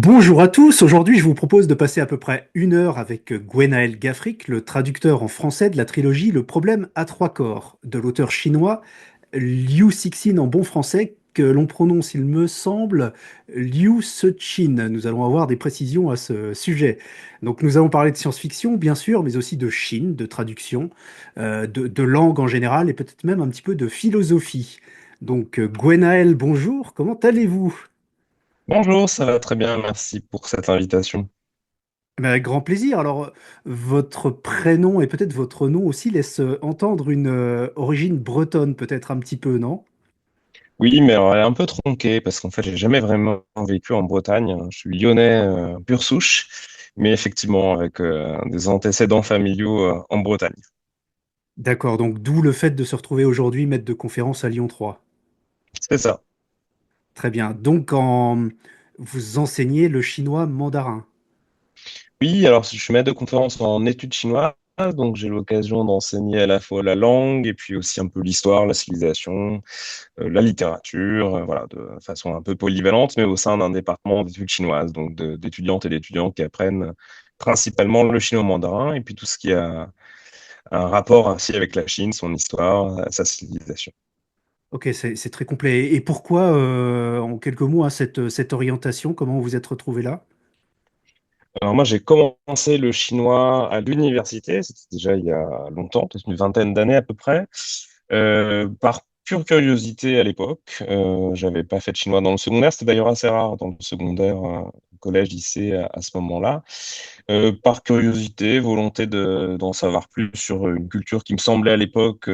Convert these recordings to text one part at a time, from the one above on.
Bonjour à tous, aujourd'hui je vous propose de passer à peu près une heure avec Gwenaël Gafric, le traducteur en français de la trilogie Le problème à trois corps, de l'auteur chinois Liu Cixin en bon français, que l'on prononce, il me semble, Liu Cixin. Nous allons avoir des précisions à ce sujet. Donc nous allons parler de science-fiction, bien sûr, mais aussi de Chine, de traduction, de langue en général, et peut-être même un petit peu de philosophie. Donc Gwenaël, bonjour, comment allez-vous? Bonjour, ça va très bien, merci pour cette invitation. Mais avec grand plaisir. Alors, votre prénom et peut-être votre nom aussi laissent entendre une origine bretonne, peut-être un petit peu, non? Oui, mais alors, elle est un peu tronquée parce qu'en fait, j'ai jamais vraiment vécu en Bretagne. Je suis lyonnais pure souche, mais effectivement avec des antécédents familiaux en Bretagne. D'accord, donc d'où le fait de se retrouver aujourd'hui maître de conférence à Lyon 3. C'est ça. Très bien. Vous enseignez le chinois mandarin. Oui, alors je suis maître de conférence en études chinoises, donc j'ai l'occasion d'enseigner à la fois la langue et puis aussi un peu l'histoire, la civilisation, la littérature, voilà, de façon un peu polyvalente, mais au sein d'un département d'études chinoises, donc d'étudiantes et d'étudiants qui apprennent principalement le chinois mandarin et puis tout ce qui a un rapport ainsi avec la Chine, son histoire, sa civilisation. Ok, c'est très complet. Et pourquoi, en quelques mots, hein, cette orientation, comment vous vous êtes retrouvé là? Alors moi, j'ai commencé le chinois à l'université, c'était déjà il y a longtemps, peut-être une vingtaine d'années à peu près, par pure curiosité à l'époque. J'avais pas fait de chinois dans le secondaire, c'était d'ailleurs assez rare dans le secondaire, collège, lycée à ce moment-là. Par curiosité, volonté d'en savoir plus sur une culture qui me semblait à l'époque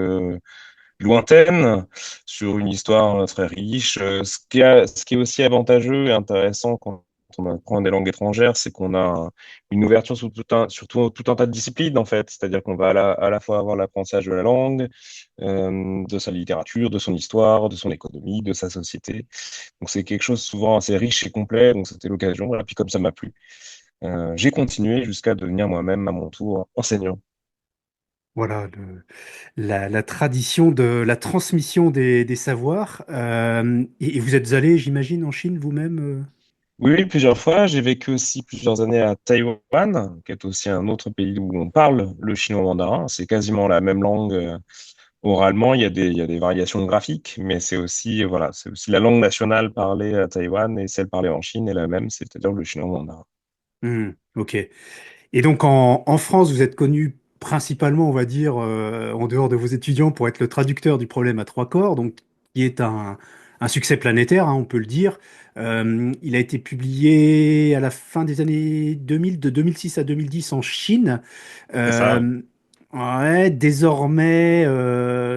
lointaine, sur une histoire très riche. Ce qui est aussi avantageux et intéressant quand on apprend des langues étrangères, c'est qu'on a une ouverture sur tout un tas de disciplines, en fait. C'est-à-dire qu'on va à la fois avoir l'apprentissage de la langue, de sa littérature, de son histoire, de son économie, de sa société. Donc c'est quelque chose souvent assez riche et complet, donc c'était l'occasion. Voilà. Puis comme ça m'a plu, j'ai continué jusqu'à devenir moi-même à mon tour enseignant. Voilà, la tradition de la transmission des savoirs. Et vous êtes allé, j'imagine, en Chine vous-même Oui, oui, plusieurs fois. J'ai vécu aussi plusieurs années à Taïwan, qui est aussi un autre pays où on parle le chinois mandarin. C'est quasiment la même langue oralement. Il y a des variations graphiques, mais c'est aussi, voilà, c'est aussi la langue nationale parlée à Taïwan et celle parlée en Chine est la même, c'est-à-dire le chinois mandarin. Ok. Et donc en France, vous êtes connu principalement, on va dire, en dehors de vos étudiants, pour être le traducteur du problème à trois corps, donc qui est un succès planétaire, hein, on peut le dire. Il a été publié à la fin des années 2000, de 2006 à 2010 en Chine. C'est ça. Euh, ouais, désormais,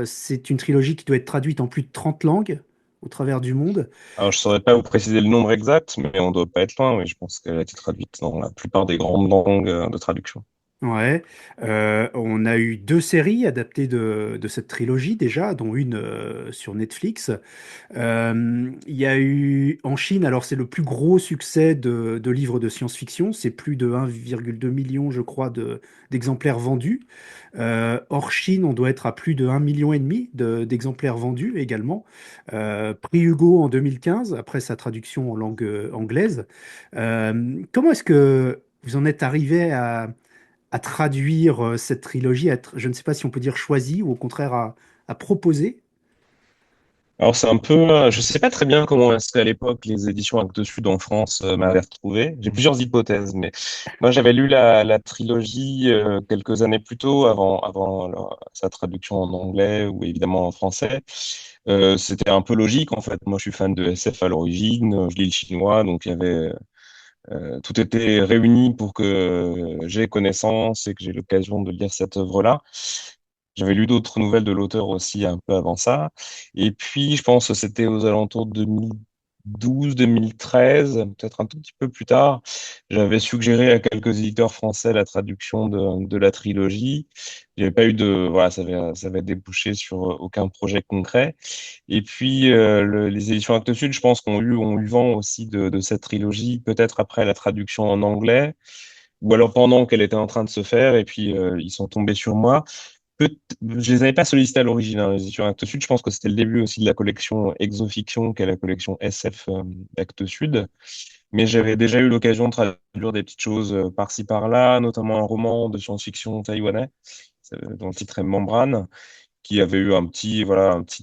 c'est une trilogie qui doit être traduite en plus de 30 langues au travers du monde. Alors, je saurais pas vous préciser le nombre exact, mais on doit pas être loin. Oui, je pense qu'elle a été traduite dans la plupart des grandes langues de traduction. Ouais, on a eu deux séries adaptées de cette trilogie déjà, dont une sur Netflix. Il y a eu en Chine, alors c'est le plus gros succès de livres de science-fiction, c'est plus de 1,2 million, je crois, d'exemplaires vendus. Hors Chine, on doit être à plus de 1,5 million d'exemplaires vendus également. Prix Hugo en 2015, après sa traduction en langue anglaise. Comment est-ce que vous en êtes arrivé à traduire cette trilogie, je ne sais pas si on peut dire choisi ou au contraire à proposer? Alors c'est un peu, je sais pas très bien comment est-ce qu'à l'époque les éditions Actes Sud en France m'avaient retrouvé. J'ai plusieurs hypothèses, mais moi j'avais lu la trilogie quelques années plus tôt, avant sa traduction en anglais ou évidemment en français. C'était un peu logique en fait. Moi je suis fan de SF à l'origine, je lis le chinois, donc il y avait tout était réuni pour que j'ai connaissance et que j'ai l'occasion de lire cette œuvre-là. J'avais lu d'autres nouvelles de l'auteur aussi un peu avant ça. Et puis, je pense que c'était aux alentours de 2012, 2013, peut-être un tout petit peu plus tard. J'avais suggéré à quelques éditeurs français la traduction de la trilogie. J'avais pas eu de, voilà, ça avait débouché sur aucun projet concret. Et puis, les éditions Actes Sud, je pense ont eu vent aussi de cette trilogie, peut-être après la traduction en anglais, ou alors pendant qu'elle était en train de se faire, et puis ils sont tombés sur moi. Je les avais pas sollicités à l'origine, hein, les éditions Actes Sud. Je pense que c'était le début aussi de la collection Exofiction, qui est la collection SF d'Actes Sud. mais j'avais déjà eu l'occasion de traduire des petites choses par-ci par-là, notamment un roman de science-fiction taïwanais dont le titre est Membrane, qui avait eu un petit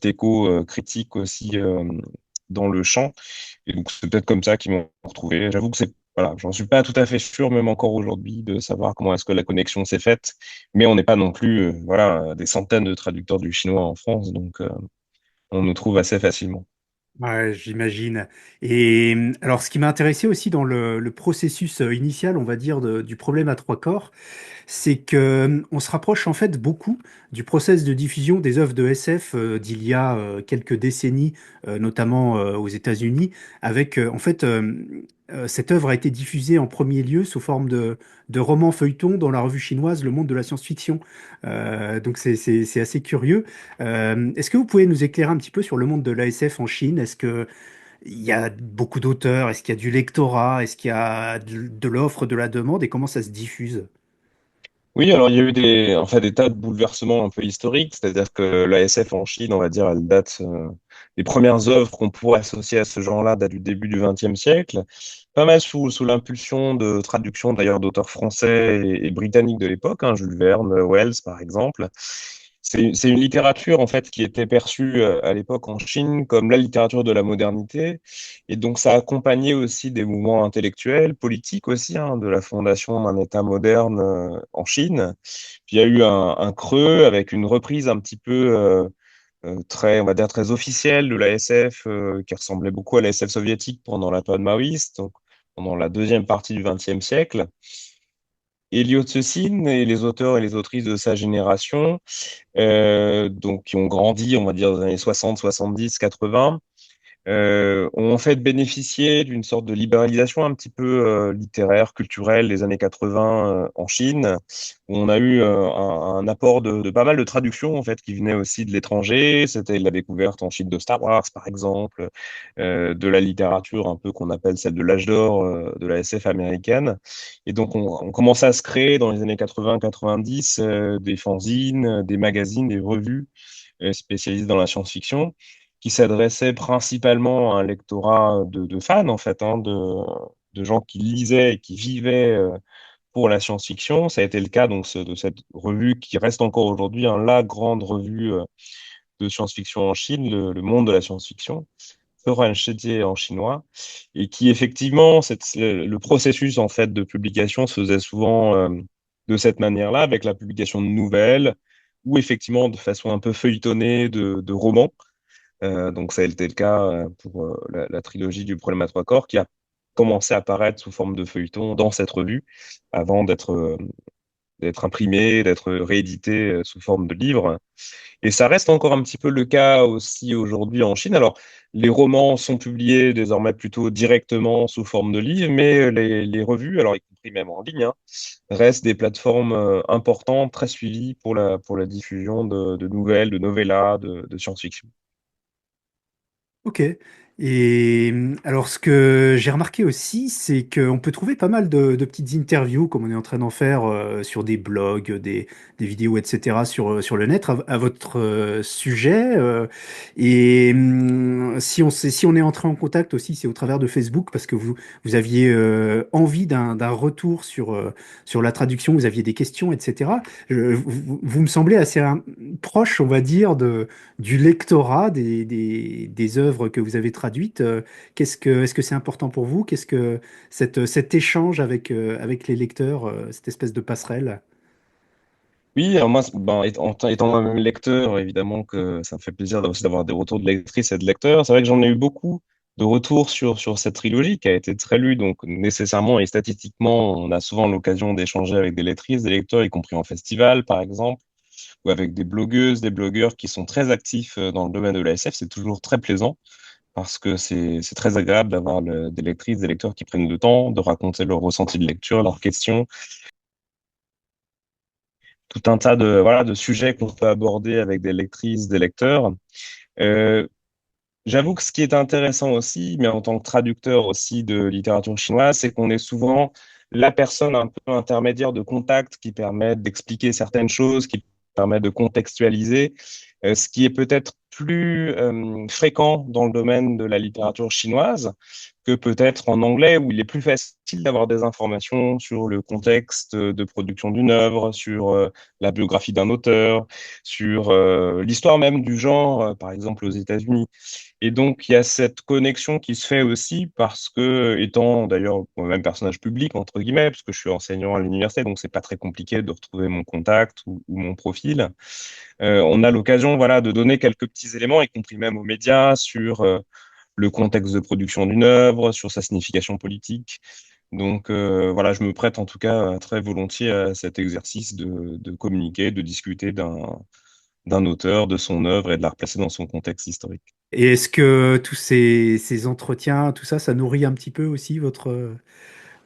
écho critique aussi dans le champ. Et donc, c'est peut-être comme ça qu'ils m'ont retrouvé. J'avoue que voilà, j'en suis pas tout à fait sûr, même encore aujourd'hui, de savoir comment est-ce que la connexion s'est faite. Mais on n'est pas non plus, voilà, des centaines de traducteurs du chinois en France, donc on nous trouve assez facilement. Ouais, j'imagine. Et alors, ce qui m'a intéressé aussi dans le processus initial, on va dire, du problème à trois corps, c'est que on se rapproche en fait beaucoup du process de diffusion des œuvres de SF d'il y a quelques décennies, notamment aux États-Unis, avec en fait cette œuvre a été diffusée en premier lieu sous forme de roman feuilleton dans la revue chinoise Le Monde de la science-fiction. Donc c'est assez curieux. Est-ce que vous pouvez nous éclairer un petit peu sur le monde de l'ASF en Chine? Est-ce que il y a beaucoup d'auteurs? Est-ce qu'il y a du lectorat? Est-ce qu'il y a de l'offre, de la demande? Et comment ça se diffuse? Oui, alors il y a eu en fait, des tas de bouleversements un peu historiques, c'est-à-dire que la SF en Chine, on va dire, elle date, les premières œuvres qu'on pourrait associer à ce genre-là datent du début du XXe siècle, pas mal sous l'impulsion de traductions d'ailleurs d'auteurs français et britanniques de l'époque, hein, Jules Verne, Wells par exemple. C'est une littérature en fait qui était perçue à l'époque en Chine comme la littérature de la modernité, et donc ça accompagnait aussi des mouvements intellectuels, politiques aussi, hein, de la fondation d'un État moderne en Chine. Puis il y a eu un creux avec une reprise un petit peu très, on va dire, très officielle de la SF, qui ressemblait beaucoup à la SF soviétique pendant la période maoïste, donc pendant la deuxième partie du XXe siècle. Elliot Sussin et les auteurs et les autrices de sa génération, donc qui ont grandi, on va dire, dans les années 60, 70, 80, ont en fait bénéficié d'une sorte de libéralisation un petit peu littéraire, culturelle des années 80 en Chine, où on a eu un apport de pas mal de traductions en fait qui venaient aussi de l'étranger. C'était la découverte en Chine de Star Wars, par exemple, de la littérature un peu qu'on appelle celle de l'âge d'or de la SF américaine. Et donc on commençait à se créer dans les années 80-90 des fanzines, des magazines, des revues spécialisées dans la science-fiction qui s'adressait principalement à un lectorat de fans, en fait, hein, de gens qui lisaient et qui vivaient pour la science-fiction. Ça a été le cas donc, de cette revue qui reste encore aujourd'hui la grande revue de science-fiction en Chine, le monde de la science-fiction, Shidi en chinois, et qui effectivement, le processus en fait de publication se faisait souvent de cette manière-là, avec la publication de nouvelles, ou effectivement de façon un peu feuilletonnée de romans. Donc ça a été le cas pour la trilogie du Problème à trois corps qui a commencé à apparaître sous forme de feuilleton dans cette revue avant d'être imprimé, d'être réédité sous forme de livre. Et ça reste encore un petit peu le cas aussi aujourd'hui en Chine. Alors, les romans sont publiés désormais plutôt directement sous forme de livre, mais les revues, alors y compris même en ligne, hein, restent des plateformes importantes, très suivies pour la diffusion de nouvelles, de novellas, de science-fiction. Ok. Et alors, ce que j'ai remarqué aussi, c'est qu'on peut trouver pas mal de petites interviews, comme on est en train d'en faire sur des blogs, des vidéos, etc., sur le net, à votre sujet. Si on est entré en contact aussi, c'est au travers de Facebook, parce que vous aviez envie d'un retour sur la traduction, vous aviez des questions, etc. Vous me semblez assez proche, on va dire, du lectorat des œuvres que vous avez traduites. Est-ce que c'est important pour vous? Qu'est-ce que cet échange avec les lecteurs, cette espèce de passerelle? Oui, alors moi, ben, étant moi-même lecteur, évidemment que ça me fait plaisir aussi d'avoir des retours de lectrices et de lecteurs. C'est vrai que j'en ai eu beaucoup de retours sur cette trilogie qui a été très lue, donc nécessairement et statistiquement, on a souvent l'occasion d'échanger avec des lectrices, des lecteurs, y compris en festival, par exemple, ou avec des blogueuses, des blogueurs qui sont très actifs dans le domaine de la SF. C'est toujours très plaisant parce que c'est très agréable d'avoir des lectrices, des lecteurs qui prennent le temps de raconter leurs ressentis de lecture, leurs questions, tout un tas de, voilà, de sujets qu'on peut aborder avec des lectrices, des lecteurs. Euh, J'avoue que ce qui est intéressant aussi, mais en tant que traducteur aussi de littérature chinoise, c'est qu'on est souvent la personne un peu intermédiaire de contact qui permet d'expliquer certaines choses, qui permet de contextualiser, ce qui est peut-être plus fréquent dans le domaine de la littérature chinoise, que peut-être en anglais, où il est plus facile d'avoir des informations sur le contexte de production d'une œuvre, sur la biographie d'un auteur, sur l'histoire même du genre, par exemple aux États-Unis. Et donc, il y a cette connexion qui se fait aussi parce que, étant d'ailleurs moi-même personnage public, entre guillemets, parce que je suis enseignant à l'université, donc c'est pas très compliqué de retrouver mon contact ou mon profil, on a l'occasion, voilà, de donner quelques petits éléments, y compris même aux médias, sur le contexte de production d'une œuvre, sur sa signification politique. Donc voilà, je me prête en tout cas très volontiers à cet exercice de communiquer, de discuter d'un auteur, de son œuvre et de la replacer dans son contexte historique. Et est-ce que tous ces entretiens, tout ça, ça nourrit un petit peu aussi votre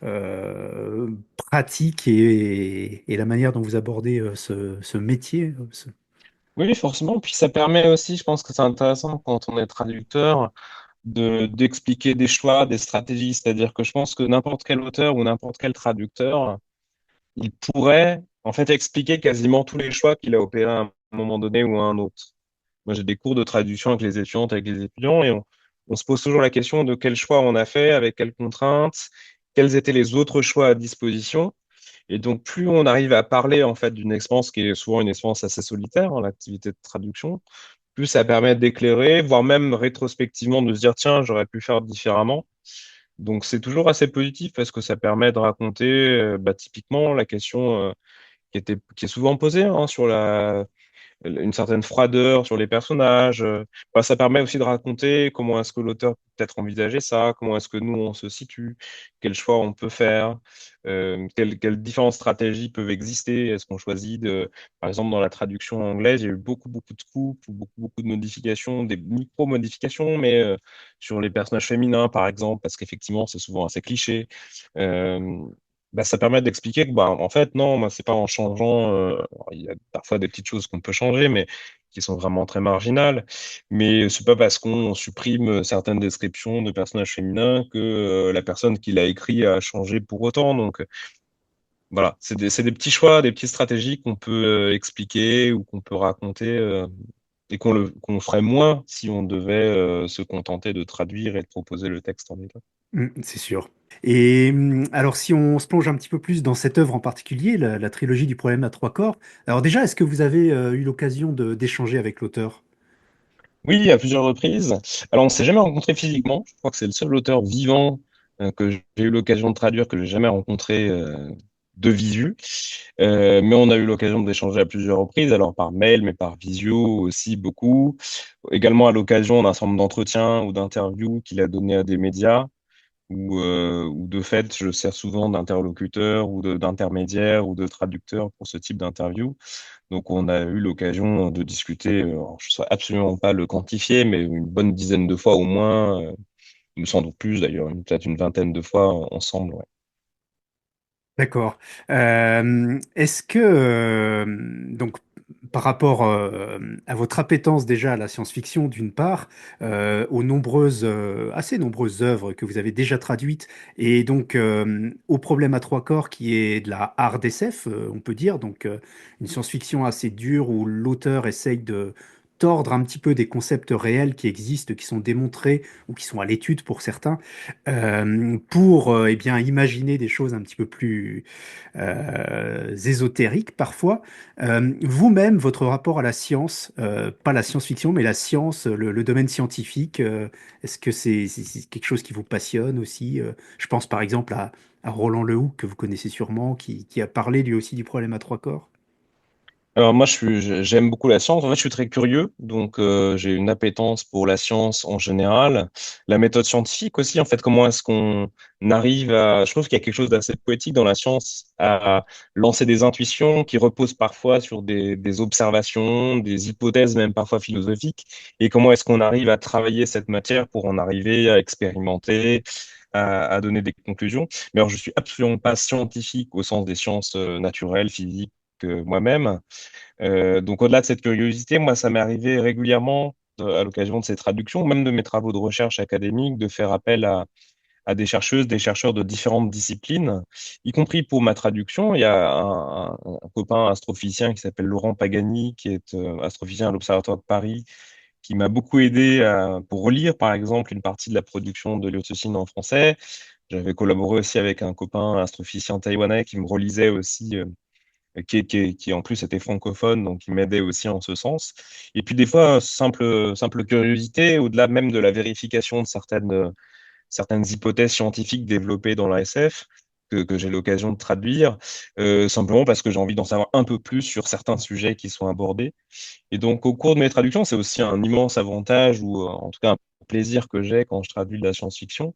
euh, pratique et la manière dont vous abordez ce métier? Oui, forcément. Puis ça permet aussi, je pense que c'est intéressant quand on est traducteur, d'expliquer des choix, des stratégies. C'est-à-dire que je pense que n'importe quel auteur ou n'importe quel traducteur, il pourrait en fait expliquer quasiment tous les choix qu'il a opérés à un moment donné ou à un autre. Moi, j'ai des cours de traduction avec les étudiantes, avec les étudiants, et on se pose toujours la question de quel choix on a fait, avec quelles contraintes, quels étaient les autres choix à disposition. Et donc, plus on arrive à parler en fait d'une expérience qui est souvent une expérience assez solitaire, hein, l'activité de traduction, plus ça permet d'éclairer, voire même rétrospectivement de se dire, tiens, j'aurais pu faire différemment. Donc, c'est toujours assez positif parce que ça permet de raconter, typiquement la question qui est souvent posée hein, sur une certaine froideur sur les personnages. Ça permet aussi de raconter comment est-ce que l'auteur peut peut-être envisager ça, comment est-ce que nous on se situe, quels choix on peut faire, quelles différentes stratégies peuvent exister. Est-ce qu'on choisit par exemple, dans la traduction anglaise, il y a eu beaucoup de coupes, ou beaucoup de modifications, des micro-modifications, mais sur les personnages féminins, par exemple, parce qu'effectivement, c'est souvent assez cliché. Euh, Ça permet d'expliquer que, en fait, non, moi, c'est pas en changeant. Il y a parfois des petites choses qu'on peut changer, mais qui sont vraiment très marginales. Mais c'est pas parce qu'on supprime certaines descriptions de personnages féminins que la personne qui l'a écrit a changé pour autant. Donc, voilà, c'est des petits choix, des petites stratégies qu'on peut expliquer ou qu'on peut raconter et qu'on ferait moins si on devait se contenter de traduire et de proposer le texte en l'état. C'est sûr. Et alors, si on se plonge un petit peu plus dans cette œuvre en particulier, la trilogie du problème à trois corps, alors déjà, est-ce que vous avez eu l'occasion d'échanger avec l'auteur? Oui, à plusieurs reprises. Alors, on s'est jamais rencontré physiquement. Je crois que c'est le seul auteur vivant que j'ai eu l'occasion de traduire que j'ai jamais rencontré de visu. Mais on a eu l'occasion d'échanger à plusieurs reprises, alors par mail, mais par visio aussi beaucoup. Également à l'occasion d'un certain nombre d'entretiens ou d'interviews qu'il a donné à des médias, où de fait, je sers souvent d'interlocuteur ou d'intermédiaire ou de traducteur pour ce type d'interview. Donc, on a eu l'occasion de discuter, alors, je ne saurais absolument pas le quantifier, mais une bonne dizaine de fois au moins, sans doute plus d'ailleurs, peut-être une vingtaine de fois ensemble. Ouais. D'accord. Est-ce que, donc, par rapport à votre appétence déjà à la science-fiction, d'une part, aux nombreuses, assez nombreuses œuvres que vous avez déjà traduites, et donc au problème à trois corps qui est de la hard SF, on peut dire, donc une science-fiction assez dure où l'auteur essaye de tordre un petit peu des concepts réels qui existent, qui sont démontrés ou qui sont à l'étude pour certains, pour eh bien imaginer des choses un petit peu plus ésotériques parfois. Vous-même, votre rapport à la science, pas la science-fiction, mais la science, le domaine scientifique, est-ce que c'est quelque chose qui vous passionne aussi? Je pense par exemple à Roland Lehoucq, que vous connaissez sûrement, qui a parlé lui aussi du problème à trois corps. Alors moi, j'aime beaucoup la science. En fait, je suis très curieux, donc j'ai une appétence pour la science en général, la méthode scientifique aussi. En fait, comment est-ce qu'on arrive à... Je trouve qu'il y a quelque chose d'assez poétique dans la science, à lancer des intuitions qui reposent parfois sur des observations, des hypothèses même parfois philosophiques. Et comment est-ce qu'on arrive à travailler cette matière pour en arriver à expérimenter, à donner des conclusions. Mais alors, je suis absolument pas scientifique au sens des sciences naturelles, physiques moi-même. Donc, au-delà de cette curiosité, moi, ça m'est arrivé régulièrement, à l'occasion de ces traductions, même de mes travaux de recherche académique, de faire appel à des chercheuses, des chercheurs de différentes disciplines, y compris pour ma traduction. Il y a un copain astrophysicien qui s'appelle Laurent Pagani, qui est astrophysicien à l'Observatoire de Paris, qui m'a beaucoup aidé pour relire, par exemple, une partie de la production de Liu Cixin en français. J'avais collaboré aussi avec un copain astrophysicien taïwanais qui me relisait aussi, qui en plus était francophone, donc il m'aidait aussi en ce sens. Et puis des fois, simple curiosité, au-delà même de la vérification de certaines hypothèses scientifiques développées dans la SF que j'ai l'occasion de traduire, simplement parce que j'ai envie d'en savoir un peu plus sur certains sujets qui sont abordés. Et donc, au cours de mes traductions, c'est aussi un immense avantage, ou en tout cas un plaisir que j'ai quand je traduis de la science-fiction,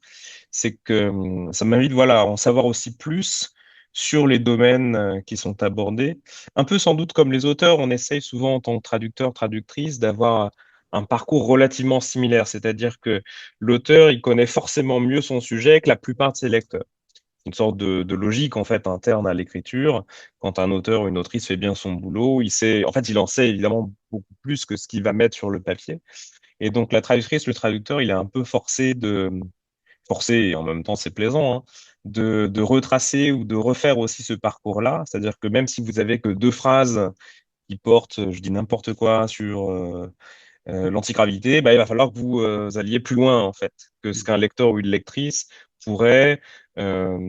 c'est que ça m'invite, voilà, à en savoir aussi plus sur les domaines qui sont abordés. Un peu sans doute comme les auteurs, on essaye souvent en tant que traducteur, traductrice, d'avoir un parcours relativement similaire, c'est-à-dire que l'auteur, il connaît forcément mieux son sujet que la plupart de ses lecteurs. Une sorte de logique en fait interne à l'écriture. Quand un auteur ou une autrice fait bien son boulot, il sait, en fait, il en sait évidemment beaucoup plus que ce qu'il va mettre sur le papier. Et donc la traductrice, le traducteur, il est un peu forcé, et en même temps c'est plaisant, hein, de retracer ou de refaire aussi ce parcours-là. C'est-à-dire que même si vous avez que deux phrases qui portent, je dis n'importe quoi, sur l'antigravité, bah, il va falloir que vous alliez plus loin, en fait, que ce qu'un lecteur ou une lectrice pourrait euh,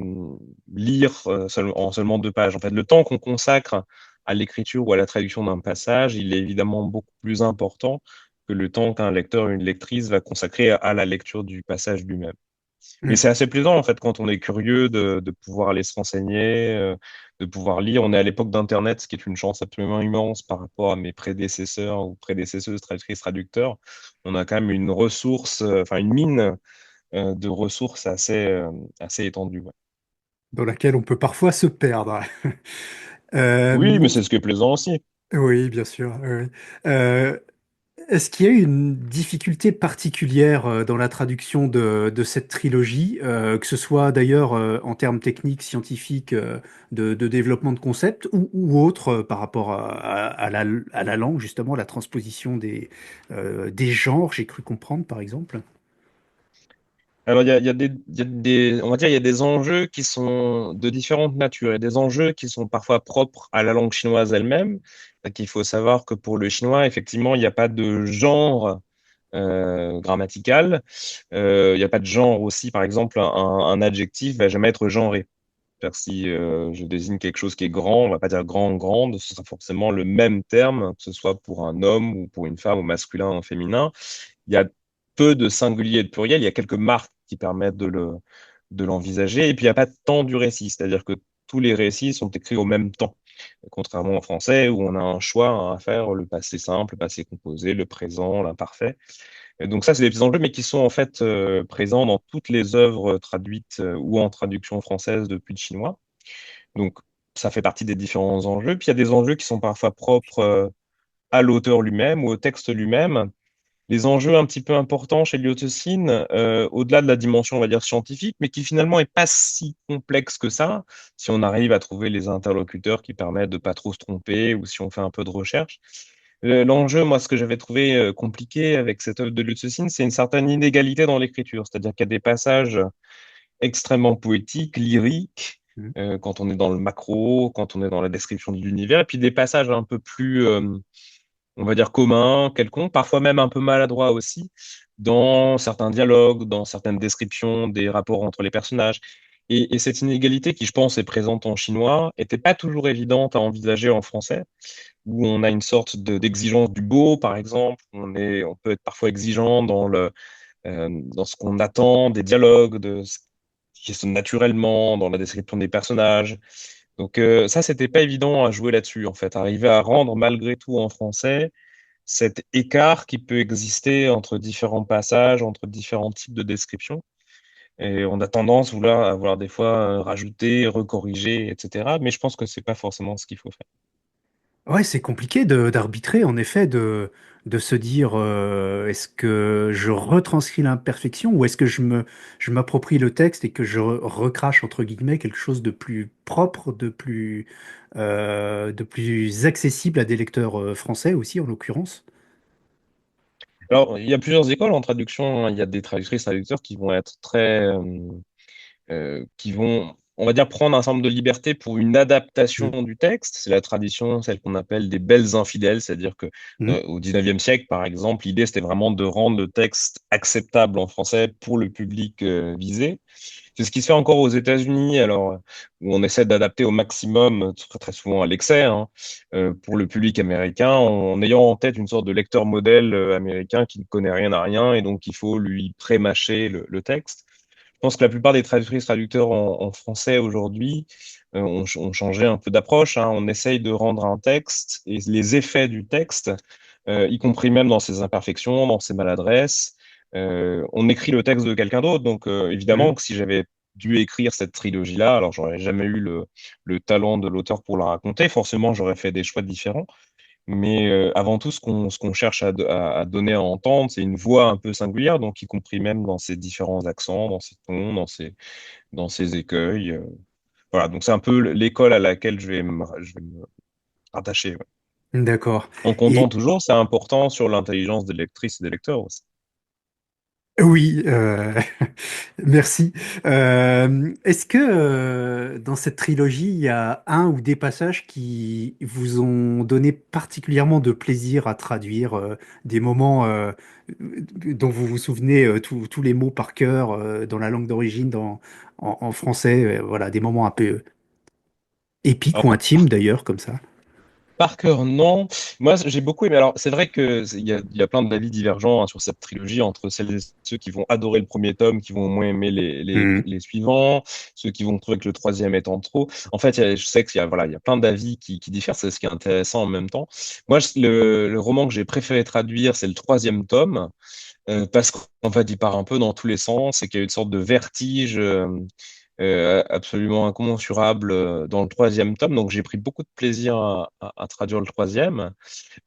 lire en seulement 2 pages. En fait, le temps qu'on consacre à l'écriture ou à la traduction d'un passage, il est évidemment beaucoup plus important que le temps qu'un lecteur ou une lectrice va consacrer à la lecture du passage lui-même. Mais Mm. c'est assez plaisant, en fait, quand on est curieux de pouvoir aller se renseigner, de pouvoir lire. On est à l'époque d'Internet, ce qui est une chance absolument immense par rapport à mes prédécesseurs ou prédécesseuses, traductrices, traducteurs. On a quand même une ressource, enfin une mine de ressources assez étendue. Ouais. Dans laquelle on peut parfois se perdre. Oui, mais Euh, c'est ce qui est plaisant aussi. oui, bien sûr. Oui. Euh, Est-ce qu'il y a eu une difficulté particulière dans la traduction de cette trilogie, que ce soit d'ailleurs en termes techniques, scientifiques, de développement de concepts ou autre par rapport à la langue, justement, la transposition des genres, j'ai cru comprendre, par exemple? Alors, on va dire, il y a des enjeux qui sont de différentes natures. Il y a des enjeux qui sont parfois propres à la langue chinoise elle-même. Donc, il faut savoir que pour le chinois, effectivement, il n'y a pas de genre grammatical. Il n'y a pas de genre aussi. Par exemple, un adjectif va jamais être genré. C'est-à-dire, si je désigne quelque chose qui est grand, on va pas dire grand, grande, ce sera forcément le même terme, que ce soit pour un homme ou pour une femme, au masculin ou au féminin. Il y a peu de singulier et de pluriel. Il y a quelques marques qui permettent de l'envisager. Et puis, il n'y a pas de temps du récit. C'est-à-dire que tous les récits sont écrits au même temps. Contrairement en français, où on a un choix à faire, le passé simple, le passé composé, le présent, l'imparfait. Et donc ça, c'est des petits enjeux, mais qui sont en fait présents dans toutes les œuvres traduites ou en traduction française depuis le chinois. Donc ça fait partie des différents enjeux. Puis il y a des enjeux qui sont parfois propres à l'auteur lui-même ou au texte lui-même. Les enjeux un petit peu importants chez Liu Cixin, au-delà de la dimension, on va dire, scientifique, mais qui finalement est pas si complexe que ça, si on arrive à trouver les interlocuteurs qui permettent de pas trop se tromper ou si on fait un peu de recherche. L'enjeu, moi, ce que j'avais trouvé compliqué avec cette œuvre de Liu Cixin, c'est une certaine inégalité dans l'écriture. C'est-à-dire qu'il y a des passages extrêmement poétiques, lyriques, Mm. quand on est dans le macro, quand on est dans la description de l'univers, et puis des passages un peu plus on va dire commun, quelconque, parfois même un peu maladroit aussi, dans certains dialogues, dans certaines descriptions des rapports entre les personnages. Et cette inégalité qui, je pense, est présente en chinois, était pas toujours évidente à envisager en français, où on a une sorte d'exigence du beau, par exemple. On peut être parfois exigeant dans ce qu'on attend des dialogues, de ce qui sonne naturellement, dans la description des personnages. Donc ça, c'était pas évident à jouer là-dessus, en fait, arriver à rendre malgré tout en français cet écart qui peut exister entre différents passages, entre différents types de descriptions. Et on a tendance à vouloir des fois rajouter, recorriger, etc. Mais je pense que c'est pas forcément ce qu'il faut faire. Ouais, c'est compliqué d'arbitrer, en effet, de se dire est-ce que je retranscris l'imperfection ou est-ce que je m'approprie le texte et que je recrache, entre guillemets, quelque chose de plus propre, de plus accessible à des lecteurs français aussi, en l'occurrence. Alors, il y a plusieurs écoles en traduction, hein. Il y a des traductrices, traducteurs qui vont être très, qui vont on va dire, prendre un certain nombre de libertés pour une adaptation Mm. du texte. C'est la tradition, celle qu'on appelle des belles infidèles, c'est-à-dire que Mm. au 19e siècle, par exemple, l'idée, c'était vraiment de rendre le texte acceptable en français pour le public visé. C'est ce qui se fait encore aux États-Unis, alors où on essaie d'adapter au maximum, très, très souvent à l'excès, hein, pour le public américain, en ayant en tête une sorte de lecteur modèle américain qui ne connaît rien à rien, et donc il faut lui pré-mâcher le texte. Je pense que la plupart des traductrices traducteurs en français aujourd'hui ont changé un peu d'approche, hein. On essaye de rendre un texte et les effets du texte, y compris même dans ses imperfections, dans ses maladresses. On écrit le texte de quelqu'un d'autre, donc Mm. évidemment que si j'avais dû écrire cette trilogie-là, alors j'aurais jamais eu le talent de l'auteur pour la raconter, forcément j'aurais fait des choix différents. Mais avant tout, ce qu'on cherche à donner à entendre, c'est une voix un peu singulière, donc y compris même dans ses différents accents, dans ses tons, dans ses écueils. Voilà, donc c'est un peu l'école à laquelle je vais me rattacher. Ouais. D'accord. En comptant Et toujours, c'est important sur l'intelligence des lectrices et des lecteurs aussi. oui, merci. Est-ce que dans cette trilogie, il y a un ou des passages qui vous ont donné particulièrement de plaisir à traduire, des moments dont vous vous souvenez tous les mots par cœur dans la langue d'origine, en français, voilà, des moments un peu épiques ou Alors, intimes d'ailleurs, comme ça. par cœur, non. Moi, j'ai beaucoup aimé. Alors, c'est vrai que il y a plein d'avis divergents hein, sur cette trilogie entre celles et ceux qui vont adorer le premier tome, qui vont moins aimer Mhm. les suivants, ceux qui vont trouver que le troisième est en trop. En fait, je sais qu'il y a, voilà, il y a plein d'avis qui diffèrent. C'est ce qui est intéressant en même temps. Moi, le roman que j'ai préféré traduire, c'est le troisième tome, parce qu'en fait, il part un peu dans tous les sens et qu'il y a une sorte de vertige. Absolument incommensurable dans le troisième tome. Donc j'ai pris beaucoup de plaisir à traduire le troisième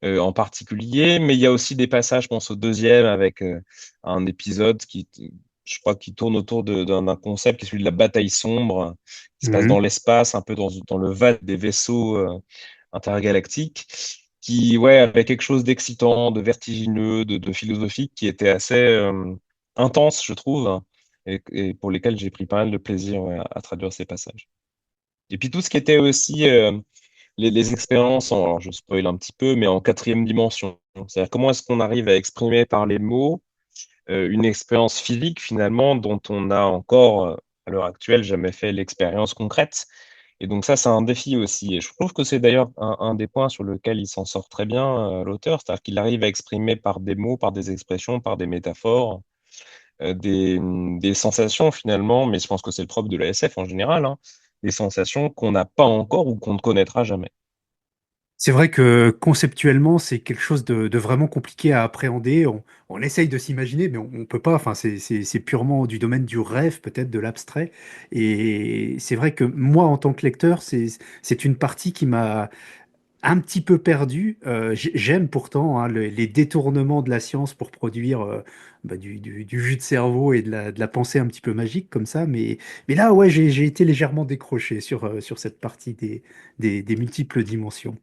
en particulier, mais il y a aussi des passages, je pense au deuxième, avec un épisode je crois, qui tourne autour d'un concept qui est celui de la bataille sombre, qui se passe dans Mhm. l'espace, un peu dans le val des vaisseaux intergalactiques, qui, ouais, avait quelque chose d'excitant, de vertigineux, de philosophique, qui était assez intense, je trouve, et pour lesquels j'ai pris pas mal de plaisir ouais, à traduire ces passages. Et puis tout ce qui était aussi les expériences, alors je spoil un petit peu, mais en quatrième dimension. C'est-à-dire comment est-ce qu'on arrive à exprimer par les mots une expérience physique finalement dont on n'a encore, à l'heure actuelle, jamais fait l'expérience concrète. Et donc ça, c'est un défi aussi. Et je trouve que c'est d'ailleurs un des points sur lequel il s'en sort très bien, l'auteur, c'est-à-dire qu'il arrive à exprimer par des mots, par des expressions, par des métaphores, des sensations finalement, mais je pense que c'est le propre de la SF en général, hein, des sensations qu'on n'a pas encore ou qu'on ne connaîtra jamais. C'est vrai que conceptuellement, c'est quelque chose de vraiment compliqué à appréhender. On essaye de s'imaginer, mais on peut pas. Enfin, c'est purement du domaine du rêve, peut-être de l'abstrait. Et c'est vrai que moi, en tant que lecteur, c'est une partie qui m'a un petit peu perdu. J'aime pourtant hein, les détournements de la science pour produire du jus de cerveau et de la pensée un petit peu magique comme ça. Mais là, ouais, j'ai été légèrement décroché sur cette partie des multiples dimensions.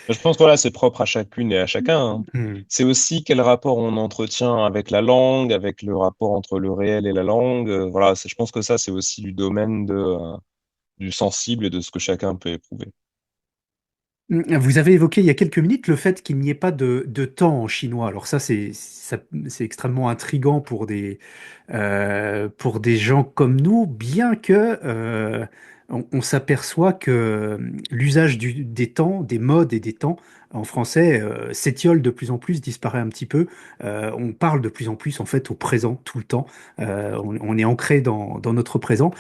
Je pense que voilà, c'est propre à chacune et à chacun, hein. Hmm. C'est aussi quel rapport on entretient avec la langue, avec le rapport entre le réel et la langue. Voilà, je pense que ça, c'est aussi du domaine du sensible et de ce que chacun peut éprouver. Vous avez évoqué il y a quelques minutes le fait qu'il n'y ait pas de temps en chinois. Alors ça, c'est extrêmement intriguant pour des gens comme nous, bien que on s'aperçoit que l'usage des temps, des modes et des temps en français s'étiole de plus en plus, disparaît un petit peu. On parle de plus en plus en fait au présent tout le temps. On est ancré dans notre présent.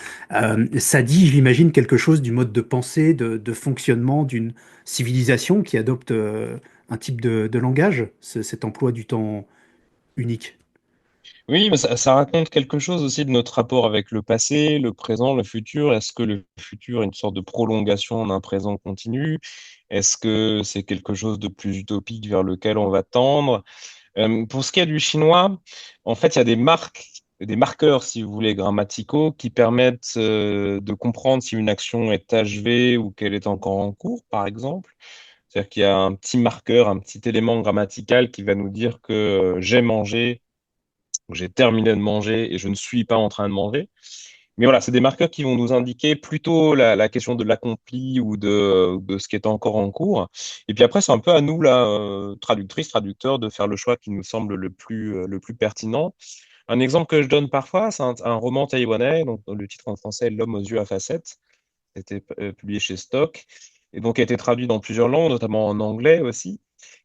Ça dit, j'imagine, quelque chose du mode de pensée, de fonctionnement d'une civilisation qui adopte un type de langage, cet emploi du temps unique. Oui, mais ça raconte quelque chose aussi de notre rapport avec le passé, le présent, le futur. Est-ce que le futur est une sorte de prolongation d'un présent continu? Est-ce que c'est quelque chose de plus utopique vers lequel on va tendre? Pour ce qui est du chinois, en fait, il y a des marqueurs, si vous voulez, grammaticaux qui permettent de comprendre si une action est achevée ou qu'elle est encore en cours, par exemple. C'est-à-dire qu'il y a un petit marqueur, un petit élément grammatical qui va nous dire que j'ai mangé, ou j'ai terminé de manger et je ne suis pas en train de manger. Mais voilà, c'est des marqueurs qui vont nous indiquer plutôt la question de l'accompli ou de ce qui est encore en cours. Et puis après, c'est un peu à nous, là, traductrices, traducteurs, de faire le choix qui nous semble le plus pertinent. Un exemple que je donne parfois, c'est un roman taïwanais, donc le titre en français, L'homme aux yeux à facettes. C'était publié chez Stock, et donc a été traduit dans plusieurs langues, notamment en anglais aussi.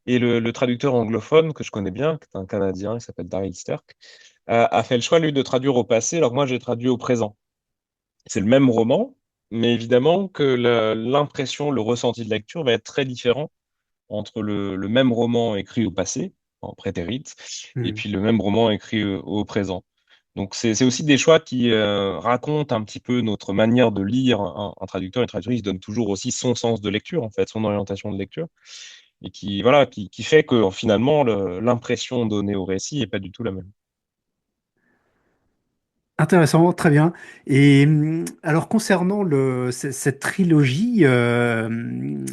Et le traducteur anglophone que je connais bien, qui est un Canadien, il s'appelle Daryl Sterk, a fait le choix, lui, de traduire au passé, alors que moi, j'ai traduit au présent. C'est le même roman, mais évidemment que l'impression, le ressenti de lecture va être très différent entre le même roman écrit au passé, en prétérite, et Hmm. puis le même roman écrit au présent. Donc c'est aussi des choix qui racontent un petit peu notre manière de lire. Un traducteur, une traductrice donne toujours aussi son sens de lecture, en fait, son orientation de lecture, et qui, voilà, qui fait que finalement l'impression donnée au récit n'est pas du tout la même. Intéressant, très bien. Et alors concernant cette trilogie, on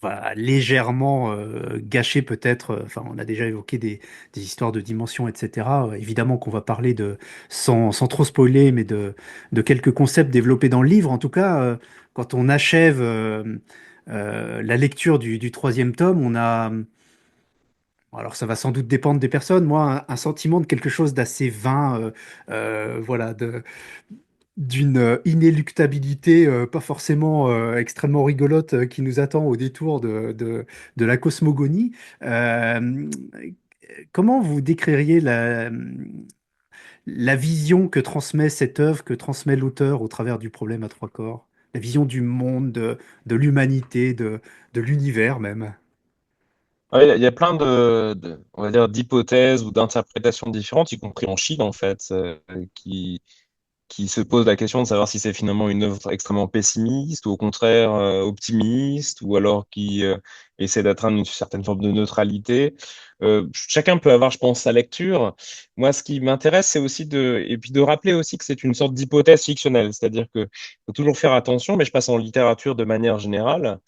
va légèrement gâcher peut-être, enfin on a déjà évoqué des histoires de dimensions, etc. Évidemment qu'on va parler sans trop spoiler, mais de quelques concepts développés dans le livre. En tout cas, quand on achève la lecture du troisième tome, on a... Alors, ça va sans doute dépendre des personnes. Moi, un sentiment de quelque chose d'assez vain, voilà, d'une inéluctabilité pas forcément extrêmement rigolote qui nous attend au détour de la cosmogonie. Euh, Comment vous décririez la vision que transmet cette œuvre, que transmet l'auteur au travers du problème à trois corps? La vision du monde, de l'humanité, de l'univers même. Ouais, il y a plein on va dire, d'hypothèses ou d'interprétations différentes, y compris en Chine, en fait, qui se pose la question de savoir si c'est finalement une œuvre extrêmement pessimiste ou au contraire optimiste, ou alors qui essaie d'atteindre une certaine forme de neutralité. Chacun peut avoir, je pense, sa lecture. Moi, ce qui m'intéresse, c'est aussi et puis de rappeler aussi que c'est une sorte d'hypothèse fictionnelle, c'est-à-dire que faut toujours faire attention, mais je passe en littérature de manière générale,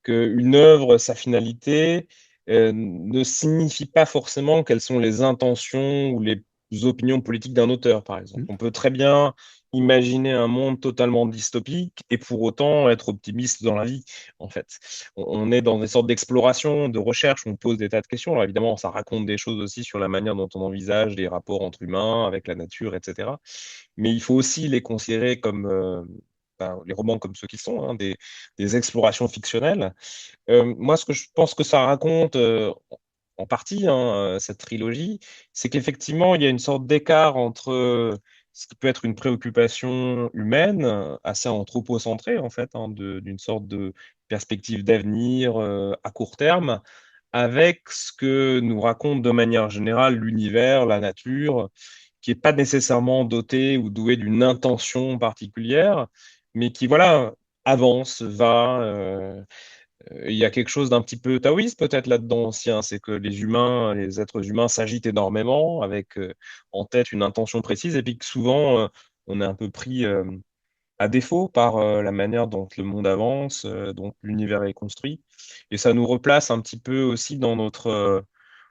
qu'une œuvre, sa finalité, ne signifie pas forcément quelles sont les intentions ou les opinions politiques d'un auteur, par exemple. Hmm. On peut très bien imaginer un monde totalement dystopique et pour autant être optimiste dans la vie, en fait. On est dans des sortes d'exploration, de recherche, on pose des tas de questions. Alors évidemment, ça raconte des choses aussi sur la manière dont on envisage les rapports entre humains, avec la nature, etc. Mais il faut aussi les considérer comme les romans comme ceux qui sont, hein, des explorations fictionnelles. Moi, ce que je pense que ça raconte, en partie, hein, cette trilogie, c'est qu'effectivement, il y a une sorte d'écart entre ce qui peut être une préoccupation humaine, assez anthropocentrée, en fait, hein, d'une sorte de perspective d'avenir à court terme, avec ce que nous raconte de manière générale l'univers, la nature, qui n'est pas nécessairement doté ou doué d'une intention particulière, mais qui, voilà, avance, va. Il y a quelque chose d'un petit peu taoïste peut-être là-dedans aussi, hein. C'est que les humains, les êtres humains s'agitent énormément avec en tête une intention précise, et puis que souvent on est un peu pris à défaut par la manière dont le monde avance, dont l'univers est construit. Et ça nous replace un petit peu aussi dans notre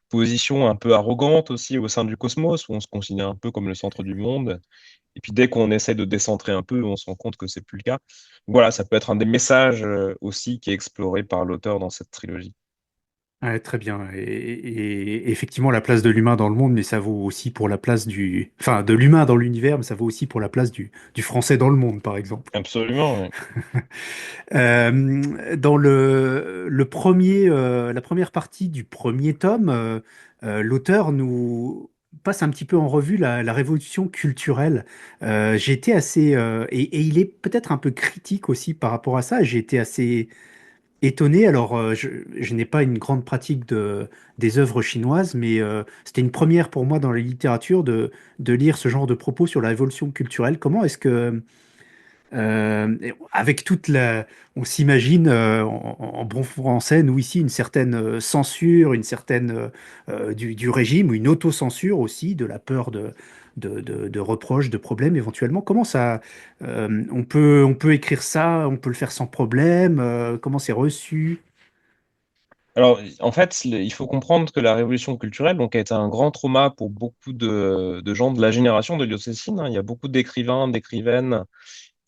position un peu arrogante aussi au sein du cosmos, où on se considère un peu comme le centre du monde. Et puis dès qu'on essaie de décentrer un peu, on se rend compte que c'est plus le cas. Voilà, ça peut être un des messages aussi qui est exploré par l'auteur dans cette trilogie. Ouais, très bien. Et effectivement, la place de l'humain dans le monde, mais ça vaut aussi pour la place enfin, de l'humain dans l'univers, mais ça vaut aussi pour la place du français dans le monde, par exemple. Absolument, oui. Dans la première partie du premier tome, l'auteur nous passe un petit peu en revue la révolution culturelle. J'ai été assez, et il est peut-être un peu critique aussi par rapport à ça. J'ai été assez étonné. Alors, je n'ai pas une grande pratique des œuvres chinoises, mais c'était une première pour moi dans la littérature de lire ce genre de propos sur la révolution culturelle. Comment est-ce que avec on s'imagine en bon français, nous ici, une certaine censure, une certaine du régime, ou une autocensure aussi, de la peur de reproches, de problèmes éventuellement. Comment ça, on peut écrire ça, on peut le faire sans problème, comment c'est reçu? Alors, en fait, il faut comprendre que la révolution culturelle donc, a été un grand trauma pour beaucoup de gens de la génération de Liu Cixin, hein. Il y a beaucoup d'écrivains, d'écrivaines